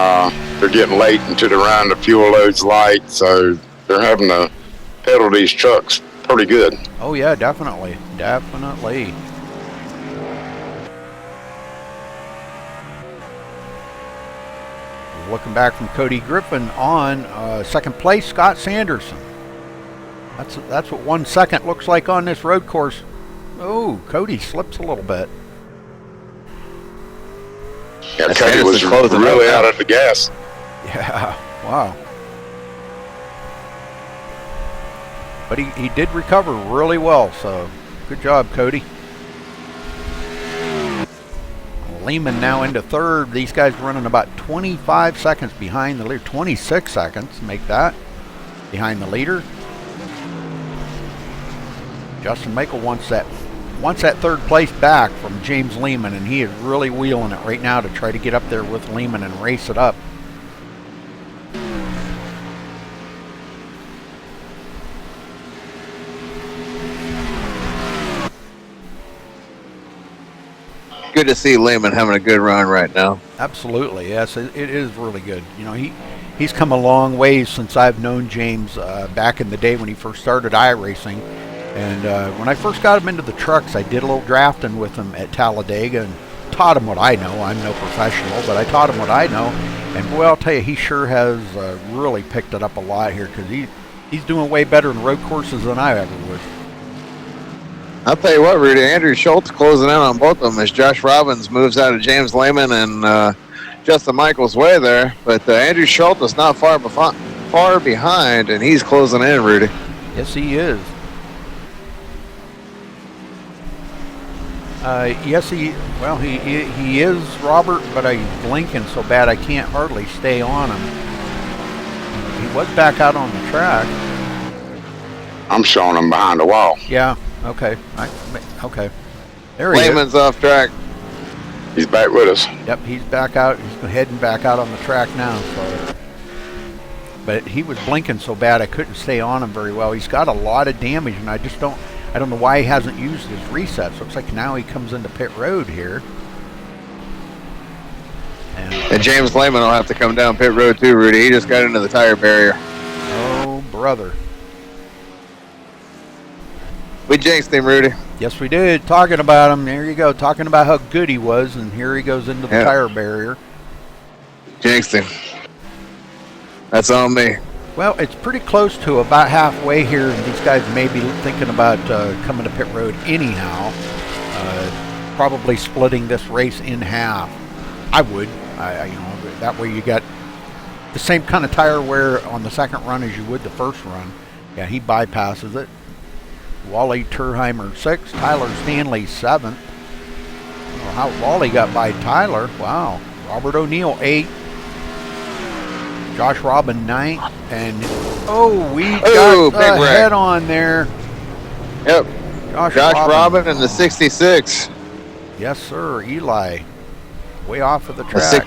they're getting late into the run. The fuel load's light, so they're having to pedal these trucks pretty good. Oh, yeah, definitely. Definitely. Looking back from Cody Griffin on second place, Scott Sanderson. That's what 1 second looks like on this road course. Oh, Cody slips a little bit. Yeah, Cody was really out of the gas. Yeah, wow. But he did recover really well, so good job, Cody. Lehman now into third. These guys running about 25 seconds behind the leader. 26 seconds, make that, behind the leader. Justin Michael wants that third place back from James Lehman, and he is really wheeling it right now to try to get up there with Lehman and race it up. good to see Lehman having a good run right now. Absolutely, yes, it is really good. You know, he's come a long ways since I've known James back in the day when he first started iRacing. And when I first got him into the trucks, I did a little drafting with him at Talladega and taught him what I know. I'm no professional, but I taught him what I know. And boy, I'll tell you, he sure has really picked it up a lot here, because he's doing way better in road courses than I ever would. I'll tell you what, Rudy, Andrew Schultz closing in on both of them as Josh Robbins moves out of James Lehman and Justin Michaels' way there. But Andrew Schultz is not far behind, and he's closing in, Rudy. Yes, he is. Yes, he is, Robert, but he's blinking so bad I can't hardly stay on him. He was back out on the track. I'm showing him behind the wall. Yeah, okay. Okay. There he Lehman's off track. He's back with us. Yep, he's back out. He's heading back out on the track now. So, but he was blinking so bad I couldn't stay on him very well. He's got a lot of damage, and I don't know why he hasn't used his resets. Looks like now he comes into pit road here. And James Lehman will have to come down pit road too, Rudy. He just got into the tire barrier. Oh, brother. We jinxed him, Rudy. Yes, we did. Talking about him. There you go. Talking about how good he was, and here he goes into the tire barrier. Jinxed him. That's on me. Well, it's pretty close to about halfway here, and these guys may be thinking about coming to pit road anyhow. Probably splitting this race in half. I would. That way you got the same kind of tire wear on the second run as you would the first run. Yeah, he bypasses it. Wally Turheimer 6th, Tyler Stanley 7th. Well, how Wally got by Tyler. Wow. Robert O'Neill 8th. Josh Robin 9th. And we got a head on there. Yep. Josh Robin and the 66. Yes, sir. Eli. Way off of the track.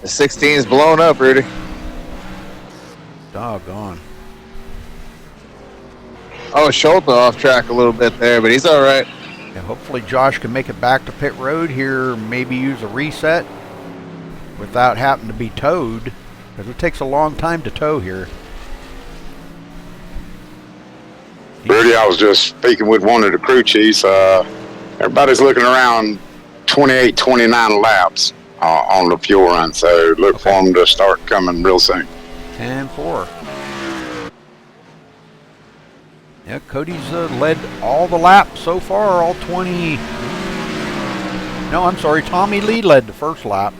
The 16's blown up, Rudy. Doggone. Oh, Schultz off track a little bit there, but he's all right. Yeah, hopefully Josh can make it back to pit road here, maybe use a reset without having to be towed, because it takes a long time to tow here. Rudy, I was just speaking with one of the crew chiefs. Everybody's looking around 28, 29 laps on the fuel run, so look for them to start coming real soon. 10-4. Yeah, Cody's led all the laps so far, all 20. No, I'm sorry, Tommy Lee led the first lap.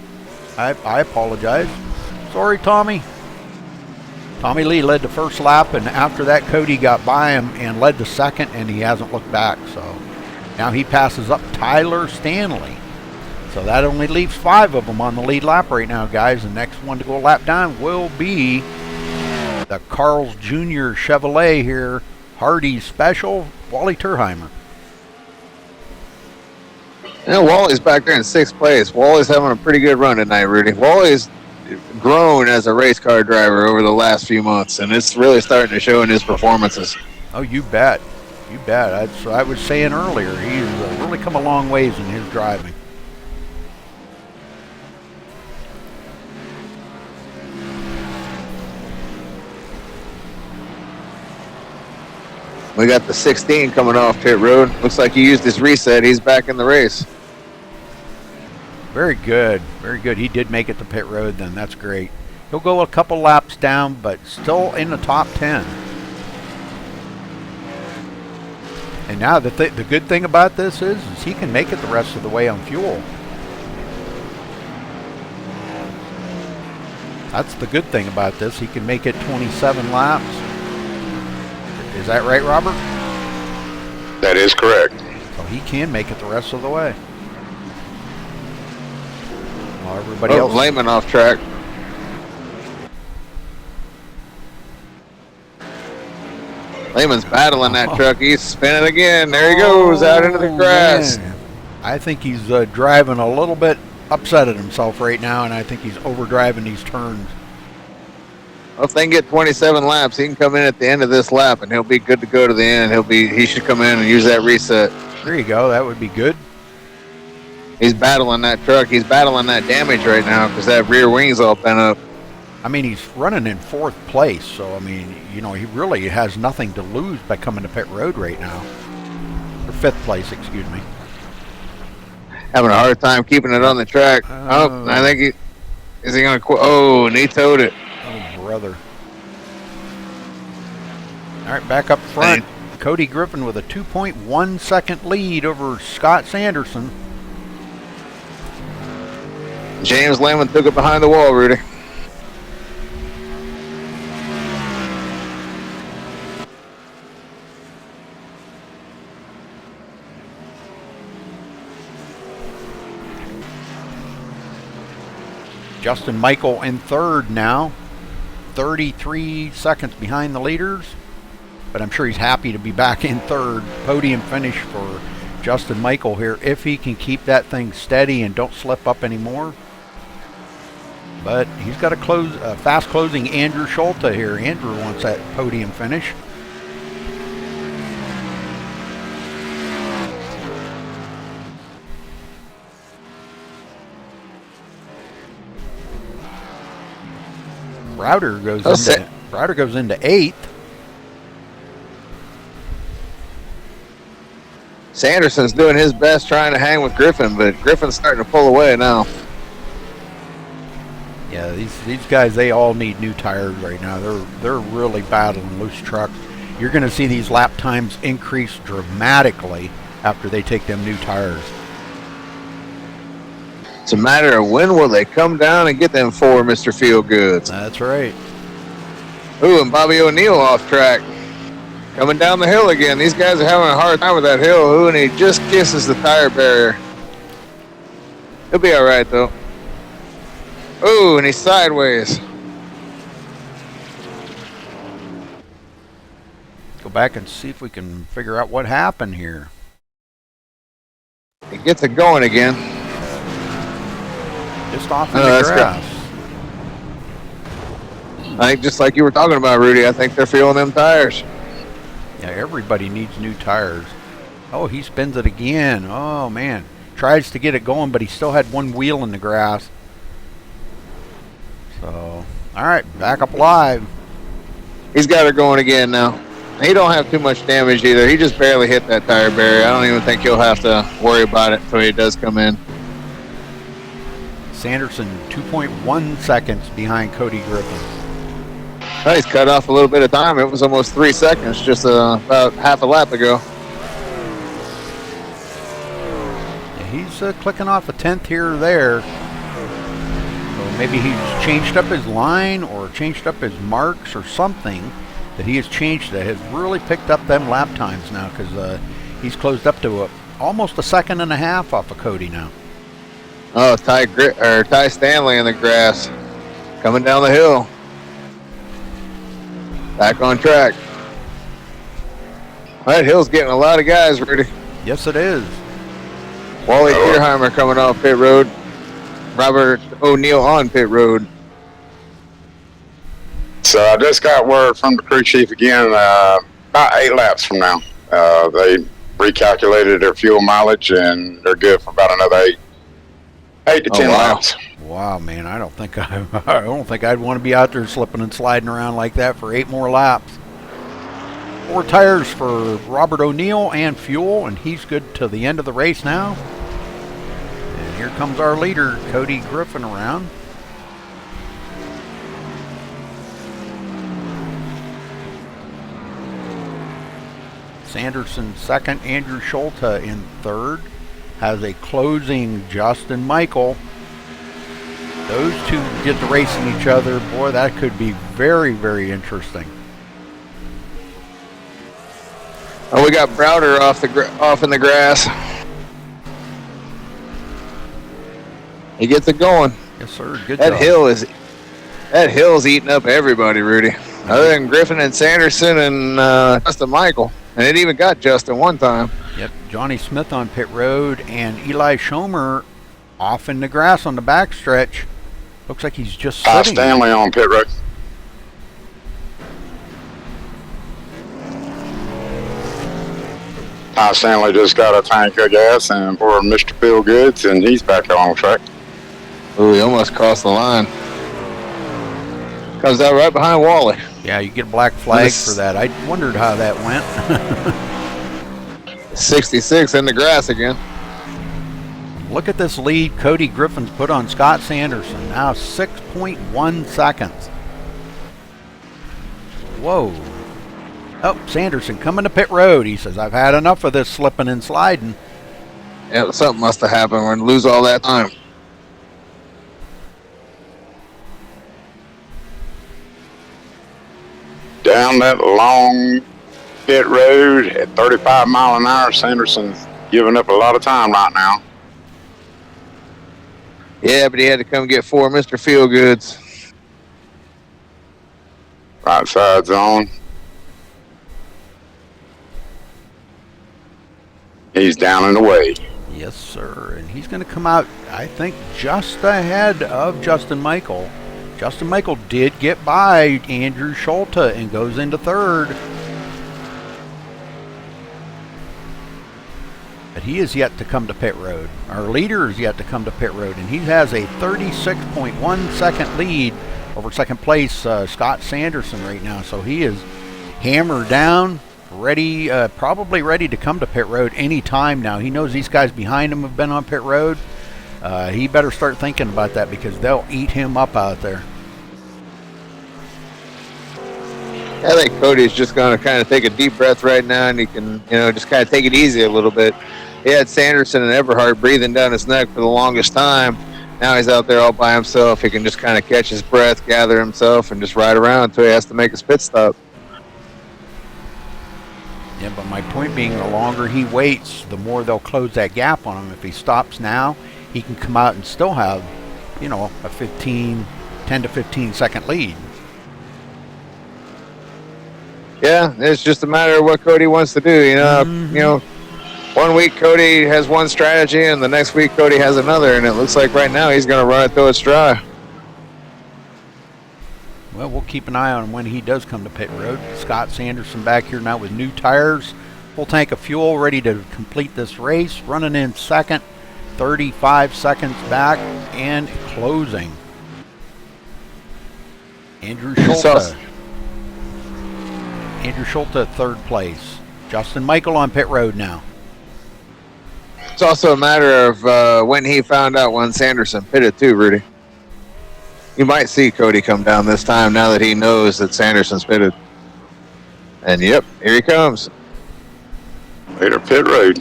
I apologize. Sorry, Tommy. Tommy Lee led the first lap, and after that, Cody got by him and led the second, and he hasn't looked back. So now he passes up Tyler Stanley. So that only leaves 5 of them on the lead lap right now, guys. The next one to go a lap down will be the Carl's Jr. Chevrolet here. Hardy Special, Wally Turheimer. Yeah, Wally's back there in 6th place. Wally's having a pretty good run tonight, Rudy. Wally's grown as a race car driver over the last few months, and it's really starting to show in his performances. Oh, you bet. You bet. That's what I was saying earlier. He's really come a long ways in his driving. We got the 16 coming off pit road. Looks like he used his reset. He's back in the race. Very good. Very good. He did make it to pit road then. That's great. He'll go a couple laps down, but still in the top 10. And now the good thing about this is he can make it the rest of the way on fuel. That's the good thing about this. He can make it 27 laps. Is that right, Robert? That is correct. So he can make it the rest of the way. Well, everybody else. Lehman off track. Lehman's battling that truck. He's spinning again. There he goes out into the grass. Man. I think he's driving a little bit upset at himself right now, and I think he's overdriving these turns. Well, if they can get 27 laps, he can come in at the end of this lap, and he'll be good to go to the end. He should come in and use that reset. There you go. That would be good. He's battling that truck. He's battling that damage right now because that rear wing's all bent up. I mean, he's running in 4th place, so I mean, you know, he really has nothing to lose by coming to pit road right now. Or 5th place, excuse me. Having a hard time keeping it on the track. I think is he going to quit? Oh, and he towed it. Oh, brother. All right, back up front. Cody Griffin with a 2.1 second lead over Scott Sanderson. James Lemon took it behind the wall, Rudy. Justin Michael in 3rd now. 33 seconds behind the leaders. But I'm sure he's happy to be back in 3rd. Podium finish for Justin Michael here. If he can keep that thing steady and don't slip up anymore. But he's got a fast closing Andrew Schulte here. Andrew wants that podium finish. Browder goes into 8th. Sanderson's doing his best trying to hang with Griffin, but Griffin's starting to pull away now. Yeah, these guys, they all need new tires right now. They're really battling loose trucks. You're going to see these lap times increase dramatically after they take them new tires. It's a matter of when will they come down and get them 4 Mr. Feelgoods. That's right. Ooh, and Bobby O'Neill off track. Coming down the hill again. These guys are having a hard time with that hill. Ooh, and he just kisses the tire barrier. He'll be all right, though. Ooh, and he's sideways. Go back and see if we can figure out what happened here. He gets it going again. Just off in the grass. I think just like you were talking about, Rudy, I think they're feeling them tires. Yeah, everybody needs new tires. Oh, he spins it again. Oh, man. Tries to get it going, but he still had one wheel in the grass. So, all right, back up live. He's got her going again now. He don't have too much damage either. He just barely hit that tire barrier. I don't even think he'll have to worry about it until he does come in. Sanderson 2.1 seconds behind Cody Griffin. Oh, he's cut off a little bit of time. It was almost 3 seconds just about half a lap ago. Yeah, he's clicking off a 10th here or there. So maybe he's changed up his line or changed up his marks or something that he has changed that has really picked up them lap times now, because he's closed up to almost a second and a half off of Cody now. Oh, Ty Stanley in the grass. Coming down the hill. Back on track. That hill's getting a lot of guys, Rudy. Yes, it is. Wally Tierheimer coming off pit road. Robert O'Neill on pit road. So I just got word from the crew chief again, about 8 laps from now. They recalculated their fuel mileage, and they're good for about another 8 to 10 laps. Wow, man! I don't think I'd want to be out there slipping and sliding around like that for 8 more laps. 4 tires for Robert O'Neill and fuel, and he's good to the end of the race now. And here comes our leader, Cody Griffin, around. Sanderson second, Andrew Schulte in third. Has a closing Justin Michael. Those two get to racing each other. Boy, that could be very, very interesting. Oh, we got Browder off in the grass. He gets it going. Yes, sir. Good job. That hill's eating up everybody, Rudy. Other than Griffin and Sanderson and Justin Michael. And it even got Justin one time. Yep, Johnny Smith on pit road and Eli Schomer off in the grass on the backstretch. Looks like he's just sitting. Stanley on pit road. Stanley just got a tank of gas and for Mr. Feelgoods, and he's back on track. Ooh, he almost crossed the line. Comes out right behind Wally. Yeah, you get a black flag for that. I wondered how that went. 66 in the grass again. Look at this lead Cody Griffin's put on Scott Sanderson. Now 6.1 seconds. Whoa. Oh, Sanderson coming to pit road. He says, I've had enough of this slipping and sliding. Yeah, something must have happened. We're going to lose all that time. Down that long pit road at 35 mile an hour, Sanderson's giving up a lot of time right now. Yeah, but he had to come get 4 Mr. Feelgoods. Right side zone. He's down and away. Yes, sir. And he's going to come out, I think, just ahead of Justin Michael. Justin Michael did get by Andrew Schulte and goes into third. But he is yet to come to pit road. Our leader is yet to come to pit road, and he has a 36.1 second lead over second place Scott Sanderson right now. So he is hammered down, ready, probably ready to come to pit road any time now. He knows these guys behind him have been on pit road. He better start thinking about that because they'll eat him up out there. I think Cody's just going to kind of take a deep breath right now, and he can, just kind of take it easy a little bit. He had Sanderson and Everhart breathing down his neck for the longest time. Now he's out there all by himself. He can just kind of catch his breath, gather himself, and just ride around until he has to make his pit stop. Yeah, but my point being, the longer he waits, the more they'll close that gap on him. If he stops now, he can come out and still have, a 10 to 15 second lead. Yeah, it's just a matter of what Cody wants to do. 1 week Cody has one strategy, and the next week Cody has another, and it looks like right now he's going to run it till it's dry. Well, we'll keep an eye on him when he does come to pit road. Scott Sanderson back here now with new tires, full tank of fuel, ready to complete this race. Running in second, 35 seconds back, and closing. Andrew Schulte. Andrew Schulte, third place. Justin Michael on pit road now. It's also a matter of when he found out when Sanderson pitted too, Rudy. You might see Cody come down this time now that he knows that Sanderson's pitted. And yep, here he comes. Later pit road.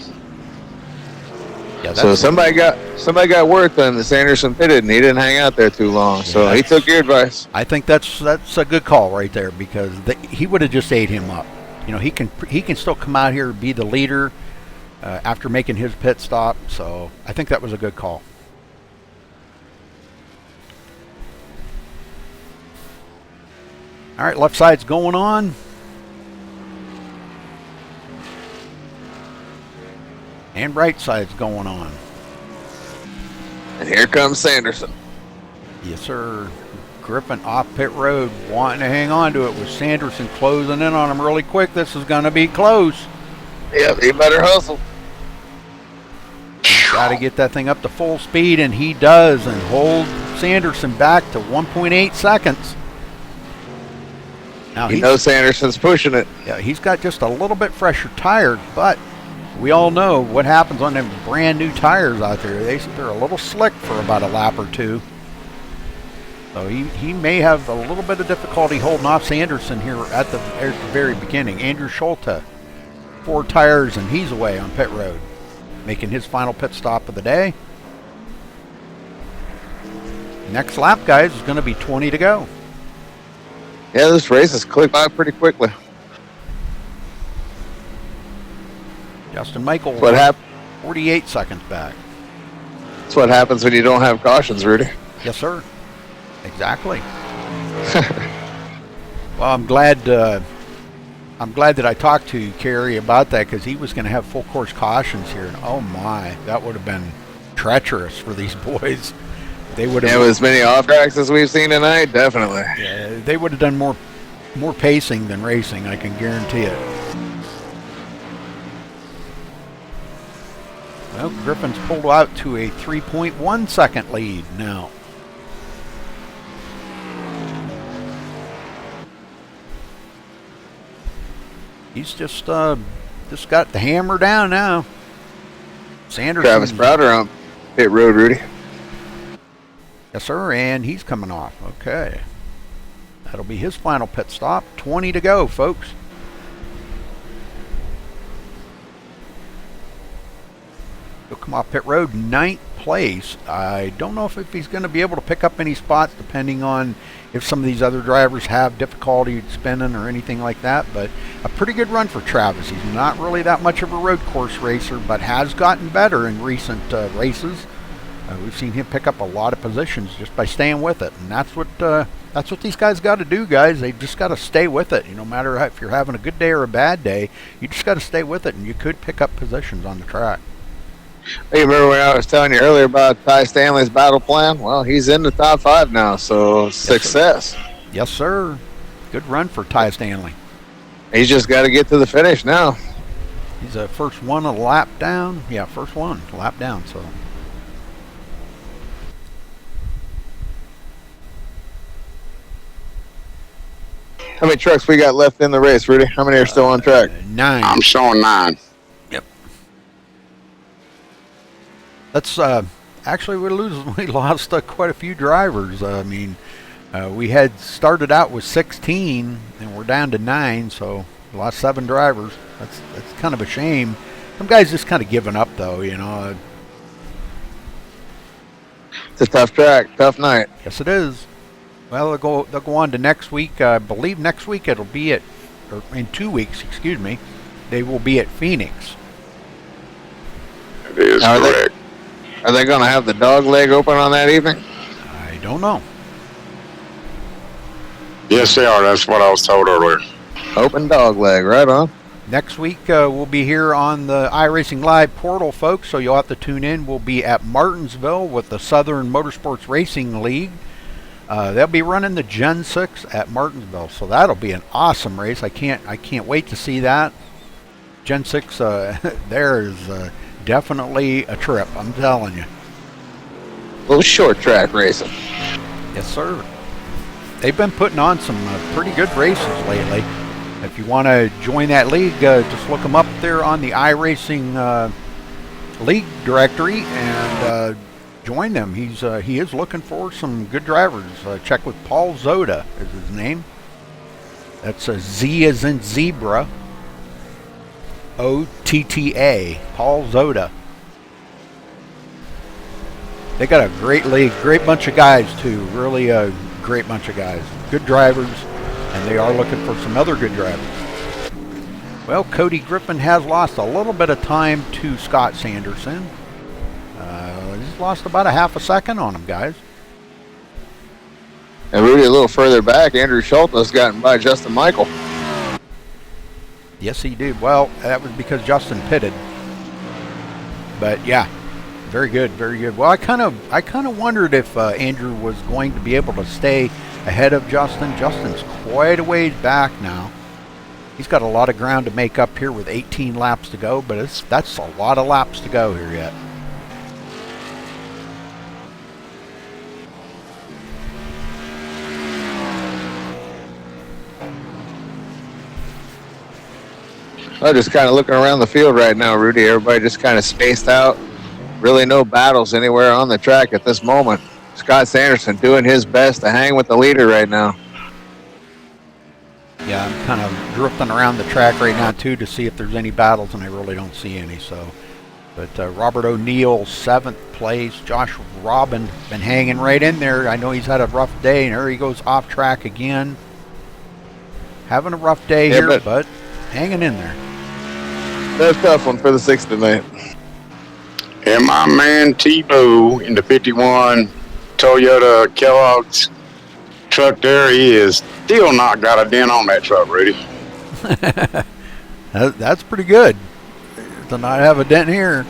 Yeah, so somebody got word then that Sanderson pitted, and he didn't hang out there too long. So he took your advice. I think that's a good call right there because he would have just ate him up. He can still come out here and be the leader after making his pit stop. So I think that was a good call. All right, left side's going on. And right side's going on. And here comes Sanderson. Yes, sir. Griffin off pit road, wanting to hang on to it with Sanderson closing in on him really quick. This is going to be close. Yep, he better hustle. Got to get that thing up to full speed, and he does, and hold Sanderson back to 1.8 seconds. Now he knows Sanderson's pushing it. Yeah, he's got just a little bit fresher tires, but we all know what happens on them brand new tires out there. They're a little slick for about a lap or two. So he may have a little bit of difficulty holding off Sanderson here at the very beginning. Andrew Schulte, 4 tires, and he's away on pit road, making his final pit stop of the day. Next lap, guys, is going to be 20 to go. Yeah, this race has clicked by pretty quickly. Justin Michael, what happened? 48 seconds back. That's what happens when you don't have cautions, Rudy. Yes, sir. Exactly. Well, I'm glad that I talked to Kerry about that because he was going to have full course cautions here, and oh my, that would have been treacherous for these boys. They would have as many off tracks as we've seen tonight. Definitely. Yeah, they would have done more pacing than racing. I can guarantee it. Well, Griffin's pulled out to a 3.1 second lead now. He's just got the hammer down now. Sanderson. Travis Browder on pit road, Rudy. Yes, sir, and he's coming off. Okay. That'll be his final pit stop. 20 to go, folks. He'll come off pit road, 9th place. I don't know if he's going to be able to pick up any spots, depending on if some of these other drivers have difficulty spinning or anything like that. But a pretty good run for Travis. He's not really that much of a road course racer, but has gotten better in recent races. We've seen him pick up a lot of positions just by staying with it, and that's what these guys got to do, guys. They just got to stay with it. No matter if you're having a good day or a bad day, you just got to stay with it, and you could pick up positions on the track. Hey, remember when I was telling you earlier about Ty Stanley's battle plan? Well, he's in the top 5 now, so success. Yes, sir. Good run for Ty Stanley. He's just got to get to the finish now. He's the first one a lap down. Yeah, first one a lap down, so. How many trucks we got left in the race, Rudy? How many are still on track? 9. I'm showing 9. Yep. That's actually we lost quite a few drivers. We had started out with 16 and we're down to 9, so we lost 7 drivers. That's kind of a shame. Some guys just kind of giving up, though. It's a tough track, tough night. Yes, it is. Well, they'll go on to next week. I believe next week it'll be in 2 weeks, excuse me, they will be at Phoenix. It is correct. Are they going to have the dog leg open on that evening? I don't know. Yes, they are. That's what I was told earlier. Open dog leg, right on. Next week we'll be here on the iRacing Live portal, folks, so you'll have to tune in. We'll be at Martinsville with the Southern Motorsports Racing League. They'll be running the Gen 6 at Martinsville, so that'll be an awesome race. I can't wait to see that. Gen 6 there is definitely a trip, I'm telling you. A little short track racing. Yes, sir. They've been putting on some pretty good races lately. If you want to join that league, just look them up there on the iRacing league directory and join them. He is looking for some good drivers. Check with Paul Zoda is his name. That's a Z as in zebra. OTTA. Paul Zoda. They got a great league, great bunch of guys too. Really a great bunch of guys. Good drivers, and they are looking for some other good drivers. Well, Cody Griffin has lost a little bit of time to Scott Sanderson. He's lost about a half a second on him, guys. And Rudy, a little further back, Andrew Schultz has gotten by Justin Michael. Yes, he did. Well, that was because Justin pitted. But yeah, very good, very good. Well, I kind of wondered if Andrew was going to be able to stay ahead of Justin. Justin's quite a ways back now. He's got a lot of ground to make up here with 18 laps to go, but that's a lot of laps to go here yet. I'm just kind of looking around the field right now, Rudy. Everybody just kind of spaced out. Really no battles anywhere on the track at this moment. Scott Sanderson doing his best to hang with the leader right now. Yeah, I'm kind of drifting around the track right now, too, to see if there's any battles, and I really don't see any. But Robert O'Neill, 7th place. Josh Robin been hanging right in there. I know he's had a rough day, and there he goes off track again. Having a rough day here, but hanging in there. That's a tough one for the 6th tonight. And my man Tebow in the 51 Toyota Kellogg's truck there, he is still not got a dent on that truck, Rudy. That's pretty good to not have a dent here.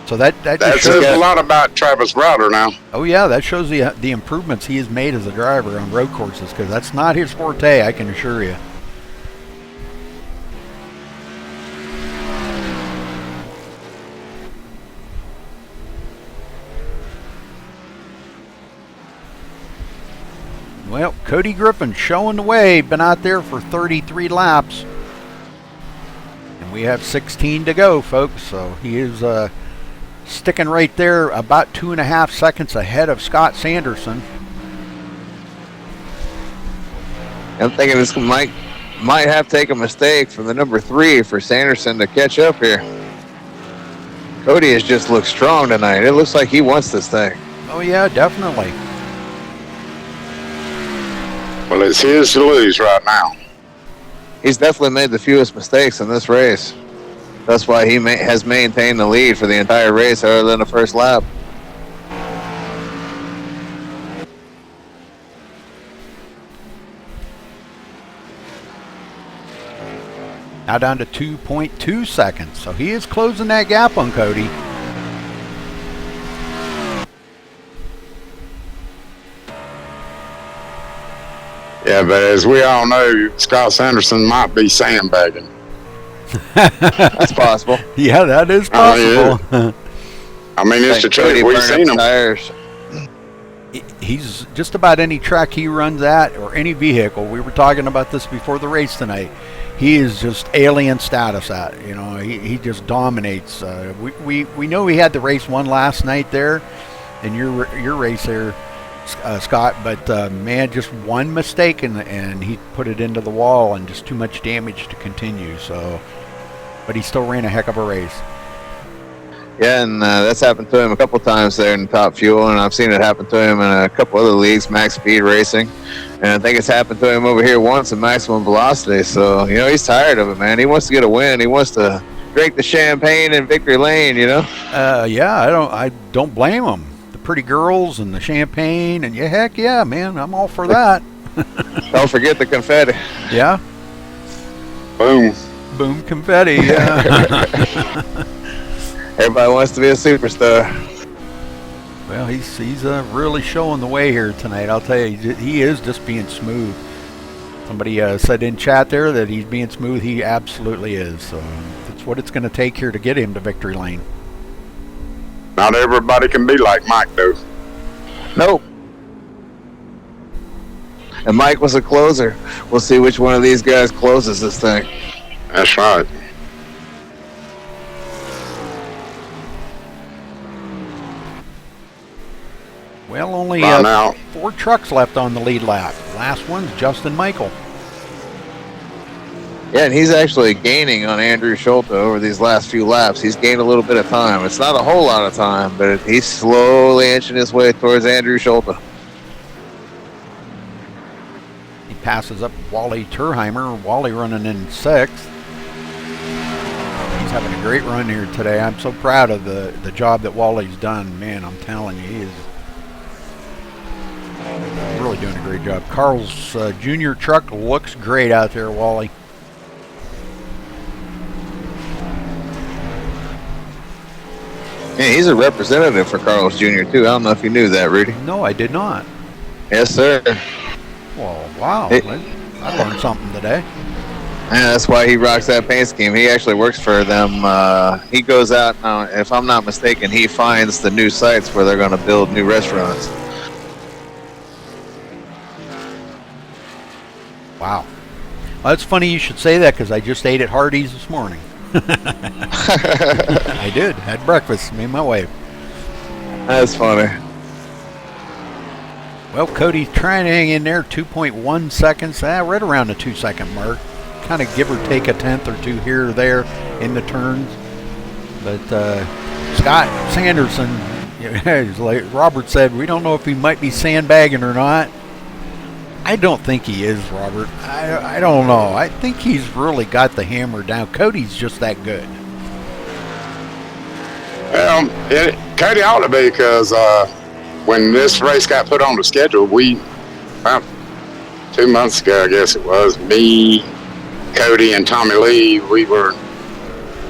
So that just says a lot about Travis Browder now. Oh yeah, that shows the improvements he has made as a driver on road courses, because that's not his forte, I can assure you. Well, Cody Griffin showing the way. Been out there for 33 laps. And we have 16 to go, folks. So he is sticking right there about 2.5 seconds ahead of Scott Sanderson. I'm thinking this might have to take a mistake from the number 3 for Sanderson to catch up here. Cody has just looked strong tonight. It looks like he wants this thing. Oh, yeah, definitely. Well, it's his to lose right now. He's definitely made the fewest mistakes in this race. That's why he has maintained the lead for the entire race other than the first lap. Now down to 2.2 seconds. So he is closing that gap on Cody. Yeah, but as we all know, Scott Sanderson might be sandbagging. That's possible. Yeah, that is possible. I mean, it's the truth. We've seen him. Tires. He's just about any track he runs at or any vehicle. We were talking about this before the race tonight. He is just alien status at. You know, he just dominates. We know he had the race won last night there, in your race there, Scott. But man, just one mistake and he put it into the wall and just too much damage to continue. So, but he still ran a heck of a race. Yeah, and that's happened to him a couple times there in Top Fuel, and I've seen it happen to him in a couple other leagues, Max Speed Racing, and I think it's happened to him over here once in Maximum Velocity. So, you know, he's tired of it, man. He wants to get a win. He wants to drink the champagne in victory lane, you know? Yeah, I don't blame him. The pretty girls and the champagne, and yeah, heck yeah, man, I'm all for that. Don't forget the confetti. Yeah. Boom. Boom confetti, yeah. Everybody wants to be a superstar. Well, he's really showing the way here tonight. I'll tell you, he is just being smooth. Somebody said in chat there that he's being smooth. He absolutely is. So that's what it's going to take here to get him to victory lane. Not everybody can be like Mike, though. Nope. And Mike was a closer. We'll see which one of these guys closes this thing. That's right. Well, only now 4 trucks left on the lead lap. Last one's Justin Michael. Yeah, and he's actually gaining on Andrew Schulte over these last few laps. He's gained a little bit of time. It's not a whole lot of time, but he's slowly inching his way towards Andrew Schulte. He passes up Wally Turheimer. Wally running in 6th. He's having a great run here today. I'm so proud of the job that Wally's done. Man, I'm telling you, he is really doing a great job. Carl's junior truck looks great out there, Wally. Yeah, he's a representative for Carl's Jr. too. I don't know if you knew that, Rudy. No, I did not. Yes, sir. Well, wow. I learned something today. Yeah, that's why he rocks that paint scheme. He actually works for them. He goes out, if I'm not mistaken, he finds the new sites where they're going to build new restaurants. Wow. Well, it's funny you should say that because I just ate at Hardee's this morning. I did. Had breakfast. Me and my wife. That's funny. Well, Cody's trying to hang in there. 2.1 seconds. Right around the 2-second mark. Kind of give or take a tenth or two here or there in the turns. But Scott Sanderson, like Robert said, we don't know if he might be sandbagging or not. I don't think he is, Robert. I don't know. I think he's really got the hammer down. Cody's just that good. Well, Cody ought to be because when this race got put on the schedule, about 2 months ago, I guess it was, me, Cody, and Tommy Lee, we were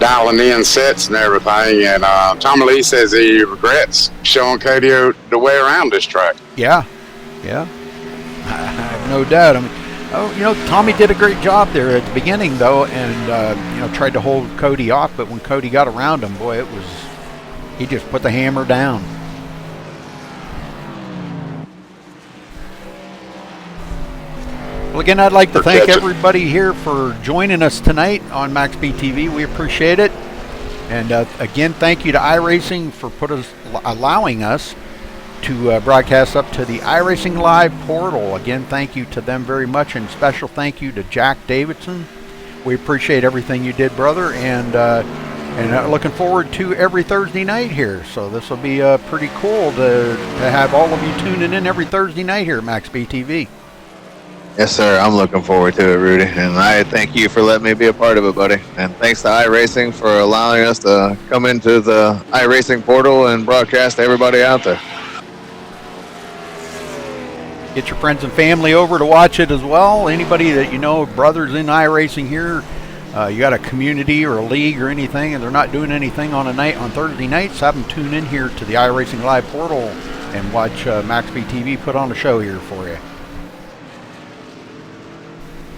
dialing in sets and everything, and Tommy Lee says he regrets showing Cody the way around this track. Yeah. I have no doubt. I mean, Tommy did a great job there at the beginning, though, and tried to hold Cody off. But when Cody got around him, boy, he just put the hammer down. Well, again, I'd like to For thank catching. everybody here for joining us tonight on MaxSpeedTV. We appreciate it. And again, thank you to iRacing for allowing us to broadcast up to the iRacing Live portal. Again, thank you to them very much, and special thank you to Jack Davidson. We appreciate everything you did, brother, and looking forward to every Thursday night here. So this will be pretty cool to have all of you tuning in every Thursday night here at MaxSpeedTV. Yes, sir. I'm looking forward to it, Rudy. And I thank you for letting me be a part of it, buddy. And thanks to iRacing for allowing us to come into the iRacing portal and broadcast to everybody out there. Get your friends and family over to watch it as well. Anybody that you know, brothers in iRacing here, you got a community or a league or anything, and they're not doing anything on Thursday nights, have them tune in here to the iRacing Live portal and watch MaxSpeedTV put on a show here for you.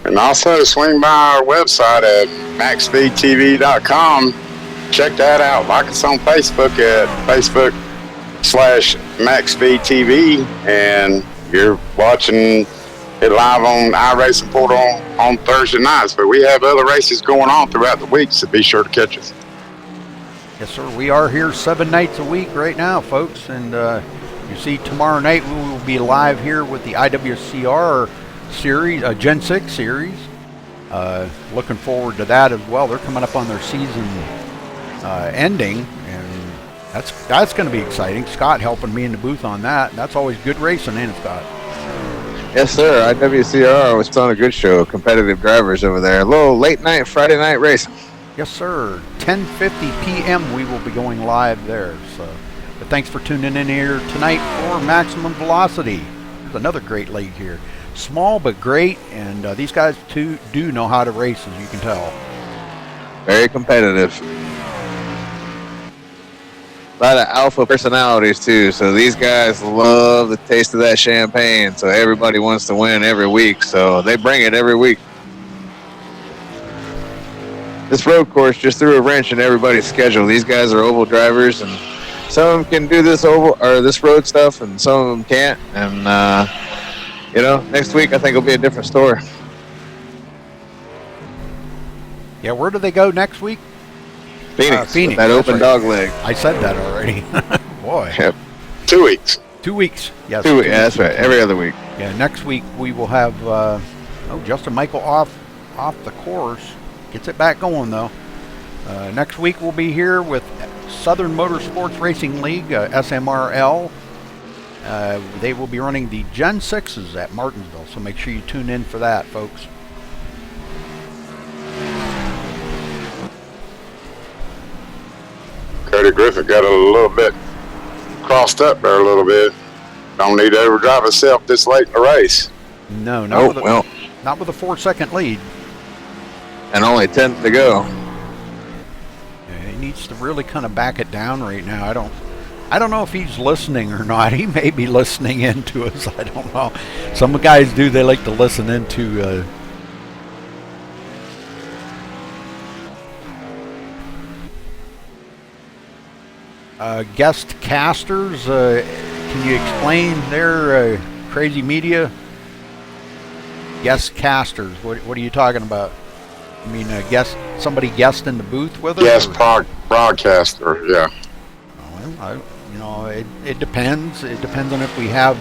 And also swing by our website at MaxSpeedTV.com. Check that out. Like us on Facebook at Facebook/MaxSpeedTV. And you're watching it live on iRacing portal on Thursday nights. But we have other races going on throughout the week, so be sure to catch us. Yes, sir. We are here 7 nights a week right now, folks. And you see, tomorrow night we will be live here with the IWCR series, Gen 6 series. Looking forward to that as well. They're coming up on their season ending, and that's going to be exciting. Scott helping me in the booth on that. That's always good racing, ain't it, Scott? Yes, sir. IWCR was on a good show. Competitive drivers over there. A little late night, Friday night racing. Yes, sir. 10:50 p.m. we will be going live there. So, but thanks for tuning in here tonight for Maximum Velocity. There's another great league here. Small but great, and these guys too do know how to race, as you can tell. Very competitive. A lot of alpha personalities too, so these guys love the taste of that champagne, so everybody wants to win every week, so they bring it every week. This road course just threw a wrench in everybody's schedule. These guys are oval drivers, and some of them can do this oval or this road stuff, and some of them can't, and next week I think it'll be a different story. Yeah, where do they go next week? Phoenix. Phoenix. That That's open right. dog leg. I said that already. Boy. Yep. 2 weeks. 2 weeks. Yes. 2 weeks. Yeah, that's right. Every other week. Yeah, next week we will have Justin Michael off the course. Gets it back going though. Next week we'll be here with Southern Motorsports Racing League, SMRL. They will be running the Gen 6s at Martinsville, so make sure you tune in for that, folks. Cody Griffith got a little bit crossed up there a little bit. Don't need to overdrive himself this late in the race. No, Not with a 4-second lead. and only 10 to go. Yeah, he needs to really kind of back it down right now. I don't know if he's listening or not. He may be listening into us. I don't know. Some guys do. They like to listen into. Guest casters. Can you explain their crazy media? Guest casters. What are you talking about? I mean, somebody guest in the booth with us? Yes, broadcaster, yeah. Well, it depends. It depends on if we have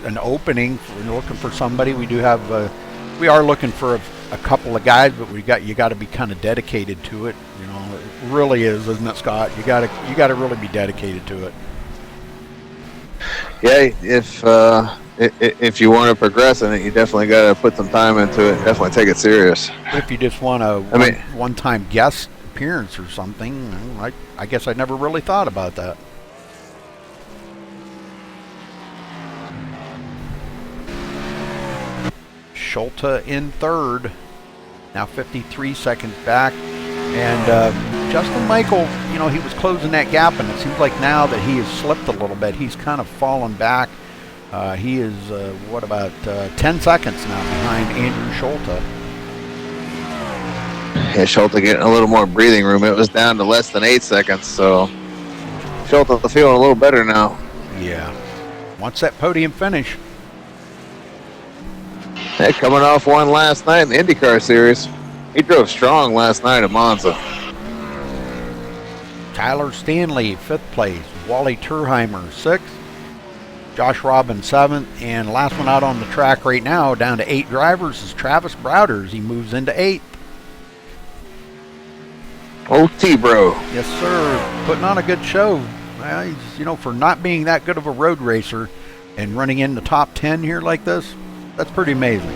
an opening. If we're looking for somebody. We are looking for a couple of guys, but you got to be kind of dedicated to it. You know, it really is, isn't it, Scott? You got to really be dedicated to it. Yeah, if you want to progress in it, you definitely got to put some time into it. Definitely take it serious. If you just want a one-time guest appearance or something, I guess I never really thought about that. Schulte in third, now 53 seconds back, and Justin Michael, he was closing that gap, and it seems like now that he has slipped a little bit, he's kind of fallen back. He is, 10 seconds now behind Andrew Schulte. Yeah, Schulte getting a little more breathing room. It was down to less than 8 seconds, so Schulte feeling a little better now. Yeah. Wants that podium finish. Hey, coming off one last night in the IndyCar Series. He drove strong last night at Monza. Tyler Stanley, 5th place. Wally Turheimer, 6th. Josh Robbins, 7th. And last one out on the track right now, down to 8 drivers, is Travis Browders. He moves into 8th. Old T-Bro. Yes, sir. Putting on a good show. Well, he's, you know, for not being that good of a road racer and running in the top 10 here like this, that's pretty amazing.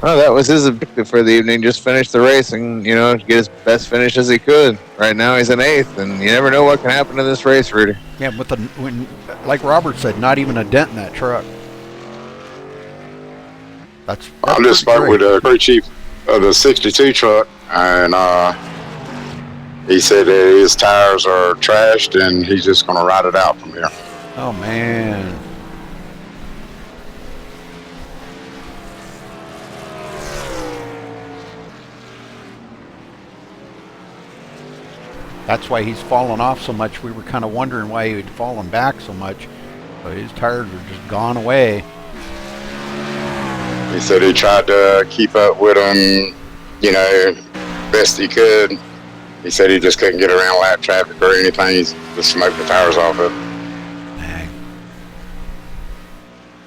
Well, that was his objective for the evening. Just finish the race and, you know, get his best finish as he could. Right now he's in 8th, and you never know what can happen in this race, Rudy. Yeah, like Robert said, not even a dent in that truck. That's I just spoke with the crew chief of the 62 truck, and he said that his tires are trashed, and he's just going to ride it out from here. Oh, man. That's why he's fallen off so much. We were kind of wondering why he had fallen back so much. But his tires are just gone away. He said he tried to keep up with them, you know, best he could. He said he just couldn't get around lap traffic or anything. He's just smoked the tires off it. Dang.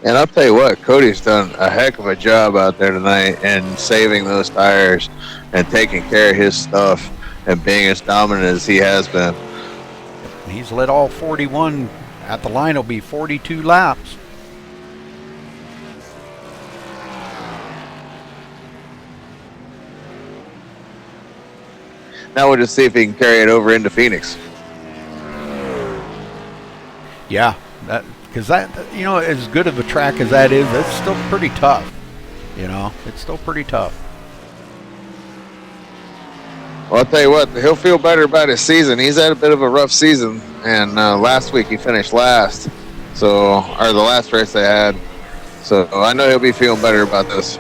And I'll tell you what, Cody's done a heck of a job out there tonight and saving those tires and taking care of his stuff and being as dominant as he has been. He's led all 41. At the line will be 42 laps. Now we'll just see if he can carry it over into Phoenix. Yeah, because that, you know, as good of a track as that is, it's still pretty tough. You know, it's still pretty tough. Well, I'll tell you what, he'll feel better about his season. He's had a bit of a rough season, and last week he finished last, or the last race they had. So I know he'll be feeling better about this.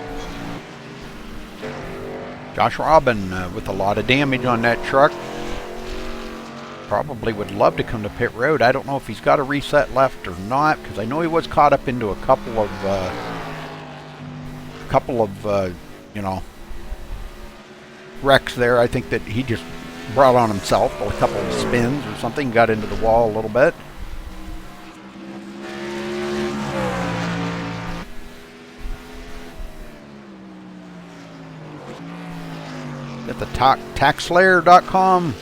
Josh Robin with a lot of damage on that truck. Probably would love to come to pit road. I don't know if he's got a reset left or not, because I know he was caught up into a couple of you know, wrecks there. I think that he just brought on himself a couple of spins or something, got into the wall a little bit. At the taxslayer.com,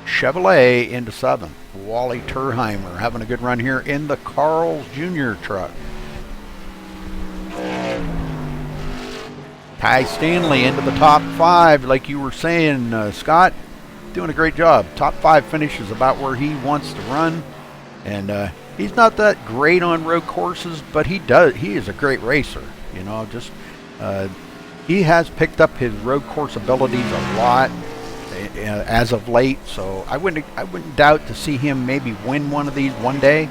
Chevrolet into 7th. Wally Turheimer having a good run here in the Carl's Jr. truck. Ty Stanley into the top 5, like you were saying, Scott, doing a great job. Top 5 finish is about where he wants to run, and he's not that great on road courses, but he is a great racer. You know, just he has picked up his road course abilities a lot as of late, so I wouldn't doubt to see him maybe win one of these one day.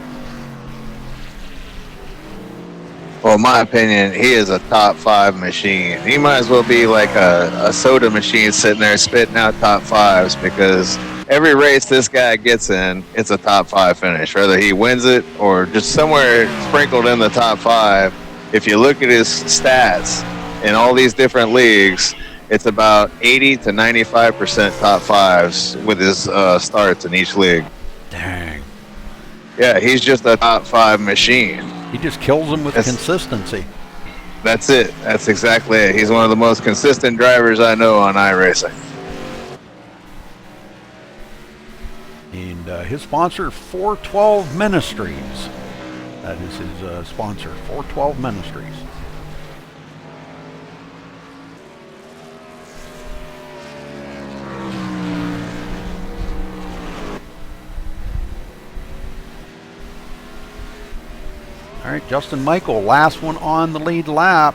Well, in my opinion, he is a top 5 machine. He might as well be like a soda machine sitting there spitting out top 5s, because every race this guy gets in, it's a top 5 finish, whether he wins it or just somewhere sprinkled in the top 5. If you look at his stats in all these different leagues, it's about 80 to 95% top 5s with his starts in each league. Dang. Yeah, he's just a top 5 machine. He just kills them with consistency. That's it. That's exactly it. He's one of the most consistent drivers I know on iRacing. And his sponsor, 412 Ministries. That is his sponsor, 412 Ministries. All right, Justin Michael, last one on the lead lap.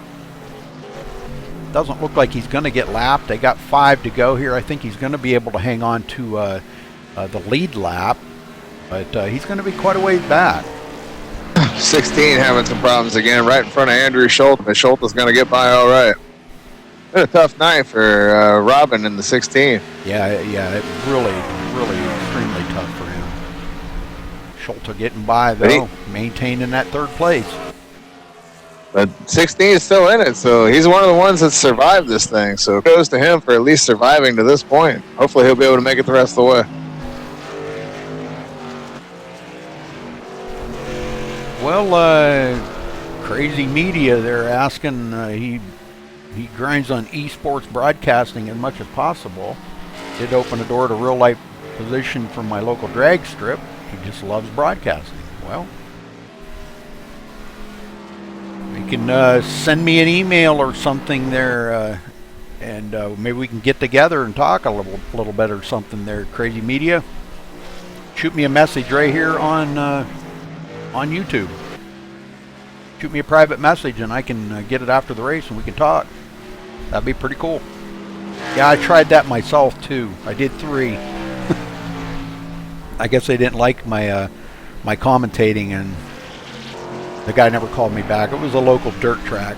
Doesn't look like he's going to get lapped. They got 5 to go here. I think he's going to be able to hang on to the lead lap, but he's going to be quite a ways back. 16 having some problems again, right in front of Andrew Schultz, but Schultz is going to get by all right. Been a tough night for Robin in the 16. Yeah, it really extremely tough for him. Schultz getting by, though, maintaining that 3rd place. But 16 is still in it, so he's one of the ones that survived this thing. So kudos to him for at least surviving to this point. Hopefully he'll be able to make it the rest of the way. Well, Crazy Media, they're asking, he grinds on esports broadcasting as much as possible. Did open the door to real life position from my local drag strip. He just loves broadcasting. Well, you can send me an email or something there, and maybe we can get together and talk a little bit or something there. Crazy Media, shoot me a message right here on YouTube. Shoot me a private message, and I can get it after the race, and we can talk. That'd be pretty cool. Yeah, I tried that myself too. I did 3. I guess they didn't like my my commentating, and the guy never called me back. It was a local dirt track.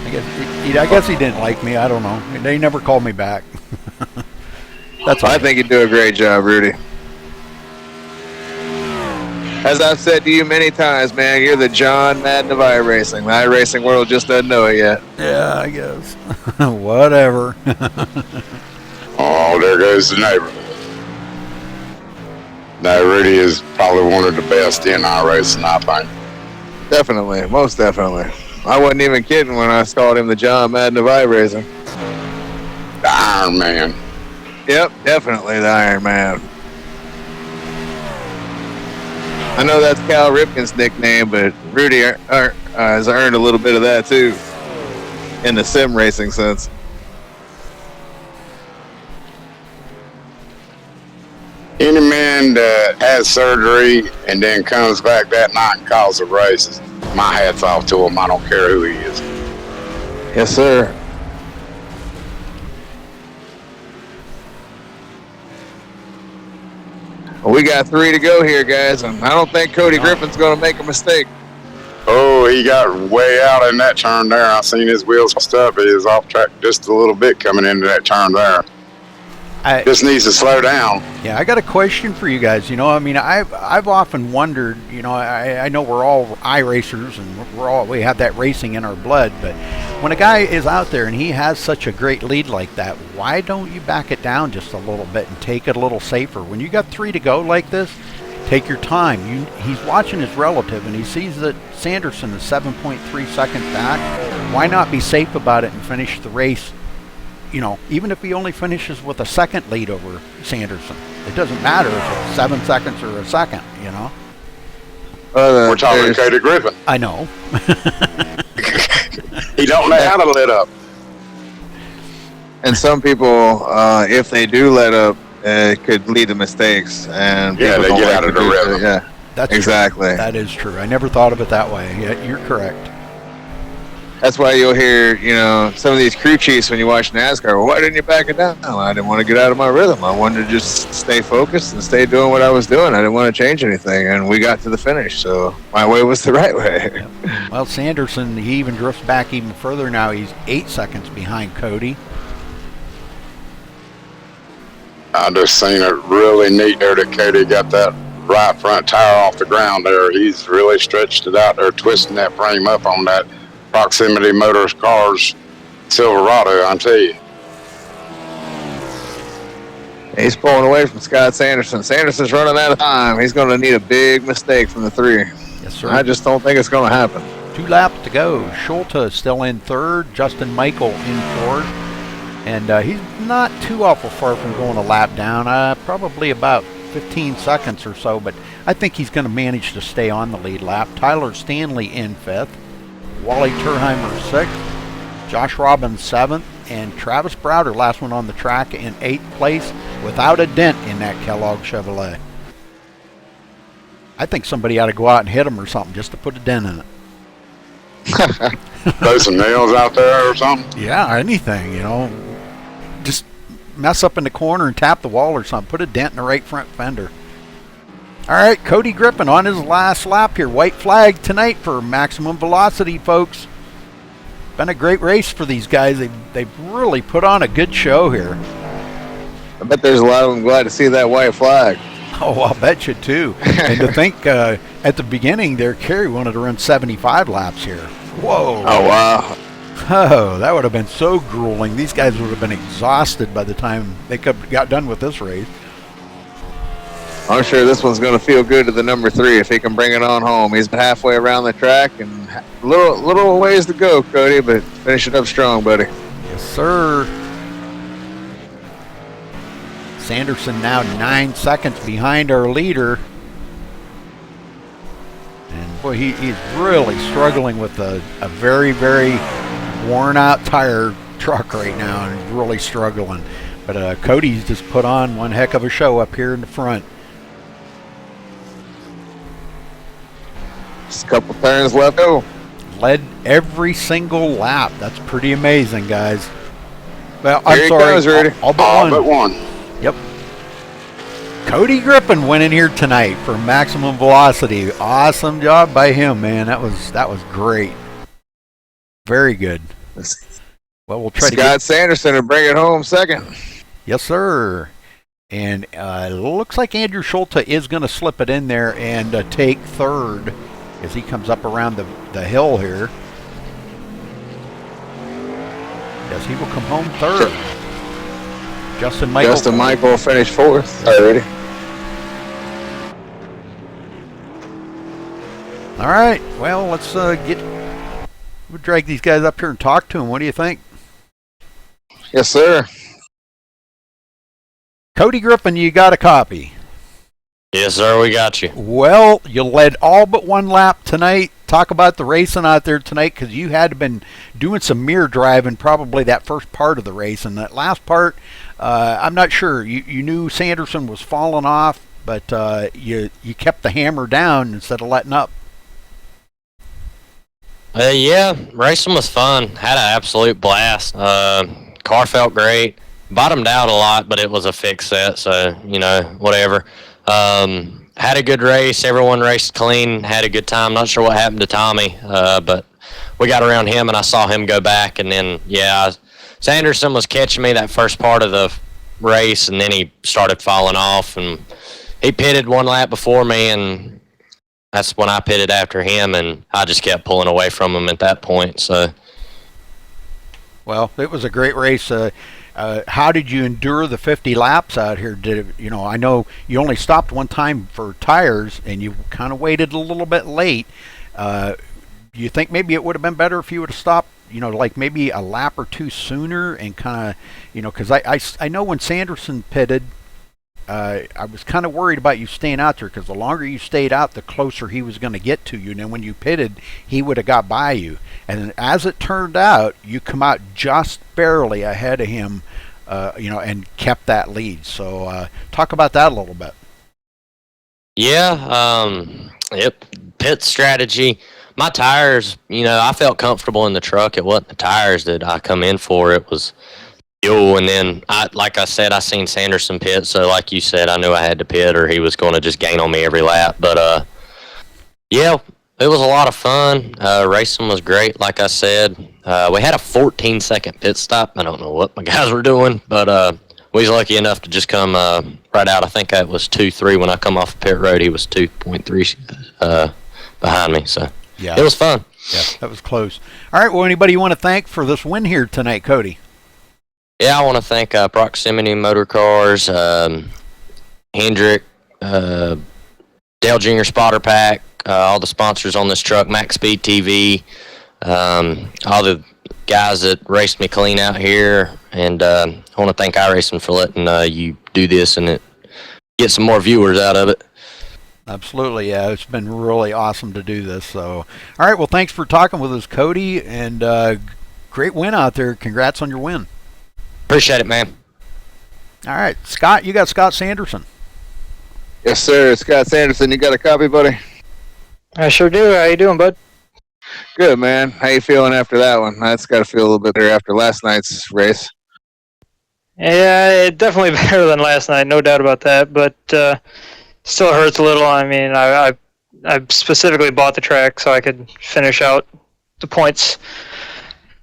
I guess he didn't like me. I don't know. They never called me back. That's all. I think you do a great job, Rudy. As I've said to you many times, man, you're the John Madden of iRacing. The iRacing world just doesn't know it yet. Yeah, I guess. Whatever. Oh, there goes the neighbor. No, Rudy is probably one of the best in iRacing, I think. Definitely, most definitely. I wasn't even kidding when I called him the John Madden of iRacing. The Iron Man. Yep, definitely the Iron Man. I know that's Cal Ripken's nickname, but Rudy has earned a little bit of that too, in the sim racing sense. Any man that has surgery and then comes back that night and calls the races, my hat's off to him. I don't care who he is. Yes, sir. Well, we got 3 to go here, guys, and I don't think Cody Griffin's going to make a mistake. Oh, he got way out in that turn there. I seen his wheels stuck. He was off track just a little bit coming into that turn there. Just needs to slow down. Yeah, I got a question for you guys. You know, I mean, I've often wondered. You know, I know we're all iRacers and we have that racing in our blood. But when a guy is out there and he has such a great lead like that, why don't you back it down just a little bit and take it a little safer? When you got 3 to go like this, take your time. He's watching his relative and he sees that Sanderson is 7.3 seconds back. Why not be safe about it and finish the race? You know, even if he only finishes with a second lead over Sanderson, it doesn't matter if it's 7 seconds or a second, you know. We're talking Cody Griffin. I know. He don't know how to let up. And some people, if they do let up, it could lead to mistakes. And yeah, they get out of the rhythm. Yeah, that's exactly. True. That is true. I never thought of it that way. Yeah, you're correct. That's why you'll hear, you know, some of these crew chiefs when you watch NASCAR. Well, why didn't you back it down? Well, I didn't want to get out of my rhythm. I wanted to just stay focused and stay doing what I was doing. I didn't want to change anything, and we got to the finish. So my way was the right way. Yep. Well, Sanderson, he even drifts back even further now. He's 8 seconds behind Cody. I just seen it really neat there that Cody got that right front tire off the ground there. He's really stretched it out there, twisting that frame up on that Proximity Motors Cars Silverado, I tell you. He's pulling away from Scott Sanderson. Sanderson's running out of time. He's going to need a big mistake from the 3. Yes, sir. I just don't think it's going to happen. 2 laps to go. Schulte still in 3rd. Justin Michael in 4th. And he's not too awful far from going a lap down. Probably about 15 seconds or so. But I think he's going to manage to stay on the lead lap. Tyler Stanley in 5th. Wally Turheimer 6th, Josh Robbins 7th, and Travis Browder, last one on the track, in 8th place without a dent in that Kellogg Chevrolet. I think somebody ought to go out and hit him or something just to put a dent in it. Throw some nails out there or something? Yeah, anything, you know. Just mess up in the corner and tap the wall or something. Put a dent in the right front fender. All right, Cody Griffin on his last lap here. White flag tonight for Maximum Velocity, folks. Been a great race for these guys. They've really put on a good show here. I bet there's a lot of them glad to see that white flag. Oh, I'll bet you too. And to think at the beginning there, Kerry wanted to run 75 laps here. Whoa. Oh, wow. Oh, that would have been so grueling. These guys would have been exhausted by the time they got done with this race. I'm sure this one's going to feel good to the number 3 if he can bring it on home. He's been halfway around the track and little ways to go, Cody, but finish it up strong, buddy. Yes, sir. Sanderson now 9 seconds behind our leader. And boy, he's really struggling with a very, very worn out tire truck right now and really struggling. But Cody's just put on one heck of a show up here in the front. Just a couple turns left. Oh, Led every single lap. That's pretty amazing, guys. Well, Here I'm he sorry. comes, Rudy. All All but but one. one. Yep. Cody Griffin went in here tonight for maximum velocity. Awesome job by him, man. That was great. Very good. Well, we'll try to Scott Sanderson to bring it home second. Yes, sir. And looks like Andrew Schulte is going to slip it in there and take third as he comes up around the hill here. Yes, he will come home third. Justin Michael finished fourth already. All right. Well, let's we'll drag these guys up here and talk to them. What do you think? Yes, sir. Cody Griffin, you got a copy. Yes, sir, we got you. Well, you led all but one lap tonight. Talk about the racing out there tonight, because you had been doing some mirror driving probably that first part of the race. And that last part, I'm not sure. You knew Sanderson was falling off, but you kept the hammer down instead of letting up. Yeah, racing was fun. Had an absolute blast. Car felt great. Bottomed out a lot, but it was a fixed set, so, whatever. Had a good race. Everyone raced clean. Had a good time. Not sure what happened to Tommy, but we got around him, and I saw him go back. And then, Sanderson was catching me that first part of the race, and then he started falling off. And he pitted one lap before me, and that's when I pitted after him, and I just kept pulling away from him at that point. So, well, it was a great race. How did you endure the 50 laps out here? I know you only stopped one time for tires, and you kind of waited a little bit late. Do you think maybe it would have been better if you would have stopped, like maybe a lap or two sooner, and kind of, because I know when Sanderson pitted, I was kind of worried about you staying out there, because the longer you stayed out, the closer he was going to get to you. And then when you pitted, he would have got by you. And as it turned out, you come out just barely ahead of him, and kept that lead. So talk about that a little bit. Yeah, pit strategy. My tires, I felt comfortable in the truck. It wasn't the tires that I come in for. It was fuel. And then, like I said, I seen Sanderson pit. So like you said, I knew I had to pit or he was going to just gain on me every lap. But, it was a lot of fun. Racing was great, like I said. We had a 14-second pit stop. I don't know what my guys were doing, but we was lucky enough to just come right out. I think it was 2.3 when I come off pit road. He was 2.3 behind me, so yeah, it was fun. Yeah, that was close. All right, well, anybody you want to thank for this win here tonight, Cody? Yeah, I want to thank Proximity Motor Cars, Hendrick, Dale Jr. Spotter Pack, all the sponsors on this truck, MaxSpeedTV, all the guys that raced me clean out here, and I want to thank iRacing for letting you do this and get some more viewers out of it. Absolutely, yeah. It's been really awesome to do this. So, all right, well, thanks for talking with us, Cody, and great win out there. Congrats on your win. Appreciate it, man. All right, Scott, you got Scott Sanderson. Yes, sir. Scott Sanderson, you got a copy, buddy? I sure do. How you doing, bud? Good, man. How you feeling after that one? That's got to feel a little bit better after last night's race. Yeah, it definitely better than last night, no doubt about that. But still hurts a little. I mean, I specifically bought the track so I could finish out the points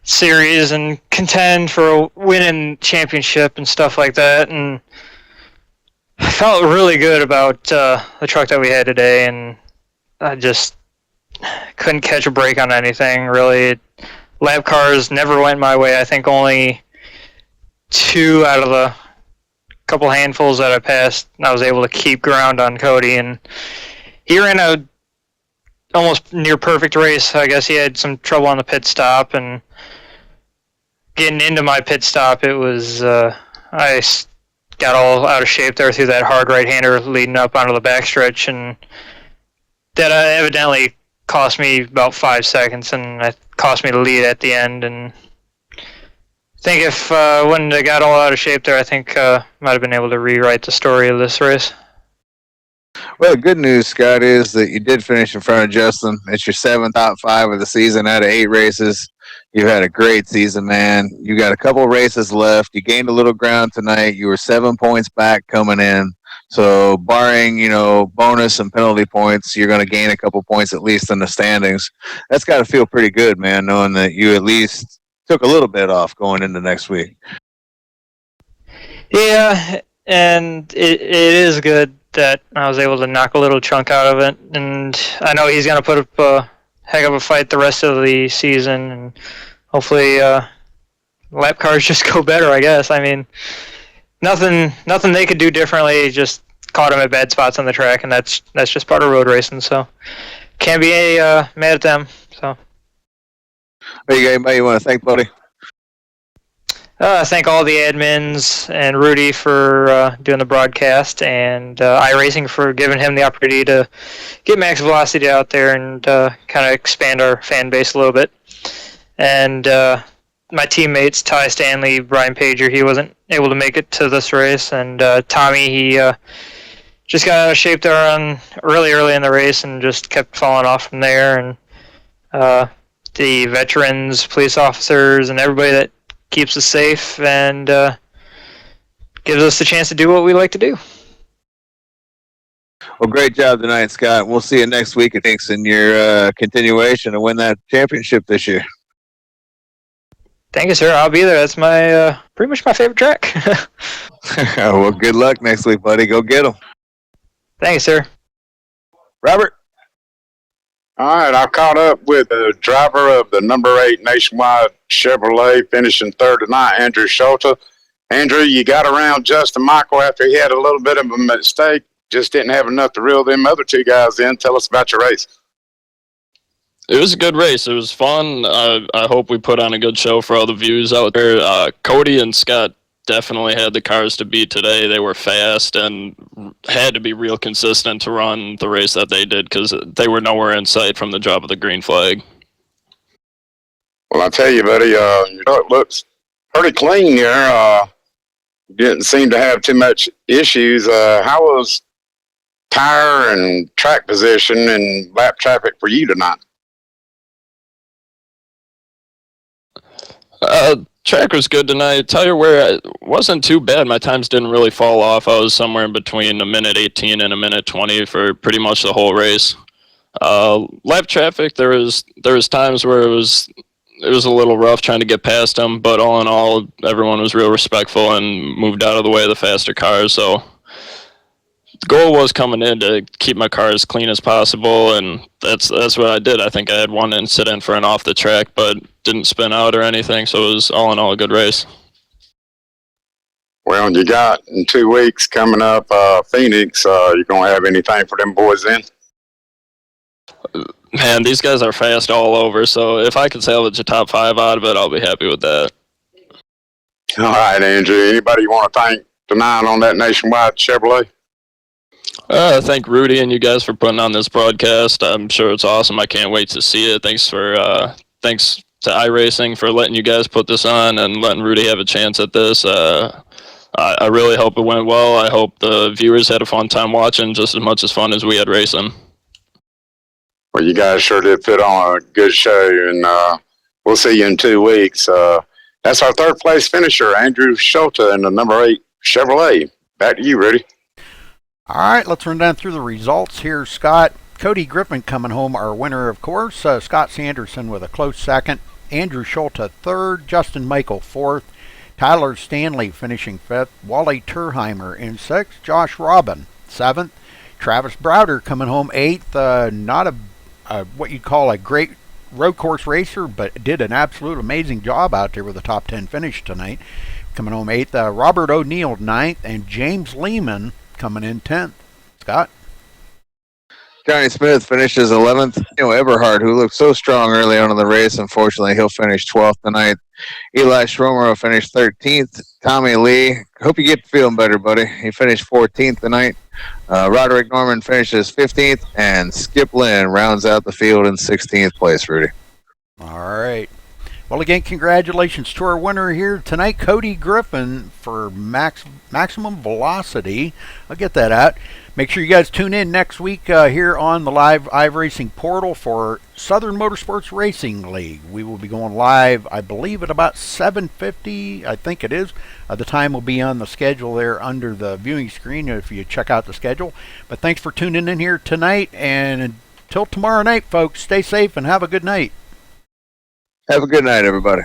series and contend for a winning championship and stuff like that. And I felt really good about the truck that we had today, and I just couldn't catch a break on anything, really. Lap cars never went my way. I think only 2 out of the couple handfuls that I passed, I was able to keep ground on Cody, and he ran a almost near perfect race. I guess he had some trouble on the pit stop, and getting into my pit stop, it was I got all out of shape there through that hard right-hander leading up onto the backstretch, and that evidently cost me about 5 seconds, and it cost me the lead at the end. And I think if I wouldn't have got all out of shape there, I think might have been able to rewrite the story of this race. Well, the good news, Scott, is that you did finish in front of Justin. It's your 7th top 5 of the season out of 8 races. You've had a great season, man. You got a couple races left. You gained a little ground tonight. You were 7 points back coming in. So barring, bonus and penalty points, you're going to gain a couple points at least in the standings. That's got to feel pretty good, man, knowing that you at least took a little bit off going into next week. Yeah, and it is good that I was able to knock a little chunk out of it. And I know he's going to put up a heck of a fight the rest of the season, and hopefully lap cars just go better, I guess. I mean, nothing they could do differently, just caught him at bad spots on the track, and that's just part of road racing, so can't be mad at them. So Hey, you got anybody you want to thank, buddy? thank all the admins and Rudy for doing the broadcast, and iRacing for giving him the opportunity to get Max Velocity out there and kind of expand our fan base a little bit. And my teammates, Ty Stanley, Brian Pager, he wasn't able to make it to this race, and Tommy, he just got out of shape there on really early in the race and just kept falling off from there. And the veterans, police officers, and everybody that keeps us safe and gives us the chance to do what we like to do. Well, great job tonight, Scott. We'll see you next week, thanks, in your continuation to win that championship this year. Thank you, sir. I'll be there. That's my pretty much my favorite track. Well, good luck next week, buddy. Go get them. Thank you, sir. Robert? All right, I caught up with the driver of the number 8 Nationwide Chevrolet, finishing third tonight, Andrew Schulte. Andrew, you got around Justin Michael after he had a little bit of a mistake. Just didn't have enough to reel them other 2 guys in. Tell us about your race. It was a good race. It was fun. I hope we put on a good show for all the viewers out there. Cody and Scott definitely had the cars to beat today. They were fast and had to be real consistent to run the race that they did because they were nowhere in sight from the drop of the green flag. Well, I tell you, buddy, your truck looks pretty clean here. Didn't seem to have too much issues. How was tire and track position and lap traffic for you tonight? Track was good tonight. Tire wear wasn't too bad. My times didn't really fall off. I was somewhere in between a minute 18 and a minute 20 for pretty much the whole race. Lap traffic, there was times where it was a little rough trying to get past them, but all in all, everyone was real respectful and moved out of the way of the faster cars. So the goal was coming in to keep my car as clean as possible, and that's what I did. I think I had one incident for an off the track, but didn't spin out or anything, so it was all in all a good race. Well, you got in 2 weeks coming up Phoenix. You gonna have anything for them boys then? Man, these guys are fast all over, so if I can salvage a top 5 out of it, I'll be happy with that. All right, Andrew. Anybody you want to thank tonight on that Nationwide Chevrolet? Thank Rudy and you guys for putting on this broadcast. I'm sure it's awesome. I can't wait to see it. Thanks to iRacing for letting you guys put this on and letting Rudy have a chance at this. I really hope it went well. I hope the viewers had a fun time watching just as much as fun as we had racing. Well, you guys sure did put on a good show, and we'll see you in 2 weeks. That's our third place finisher, Andrew Schulte in the number 8 Chevrolet. Back to you, Rudy. All right, let's run down through the results here, Scott. Cody Griffin coming home, our winner, of course. Scott Sanderson with a close second. Andrew Schulte third. Justin Michael fourth. Tyler Stanley finishing 5th. Wally Turheimer in 6th. Josh Robin 7th. Travis Browder coming home 8th. Not a what you'd call a great road course racer, but did an absolute amazing job out there with a top 10 finish tonight. Coming home 8th. Robert O'Neill 9th. And James Lehman coming in 10th. Scott? Johnny Smith finishes 11th. Eberhard, who looked so strong early on in the race, unfortunately, he'll finish 12th tonight. Eli Schromer will finish 13th. Tommy Lee, hope you get feeling better, buddy. He finished 14th tonight. Roderick Norman finishes 15th, and Skip Lynn rounds out the field in 16th place, Rudy. All right. Well, again, congratulations to our winner here tonight, Cody Griffin for Maximum Velocity. I'll get that out. Make sure you guys tune in next week here on the live iRacing portal for Southern Motorsports Racing League. We will be going live, I believe, at about 7:50. I think it is. The time will be on the schedule there under the viewing screen if you check out the schedule. But thanks for tuning in here tonight. And until tomorrow night, folks, stay safe and have a good night. Have a good night, everybody.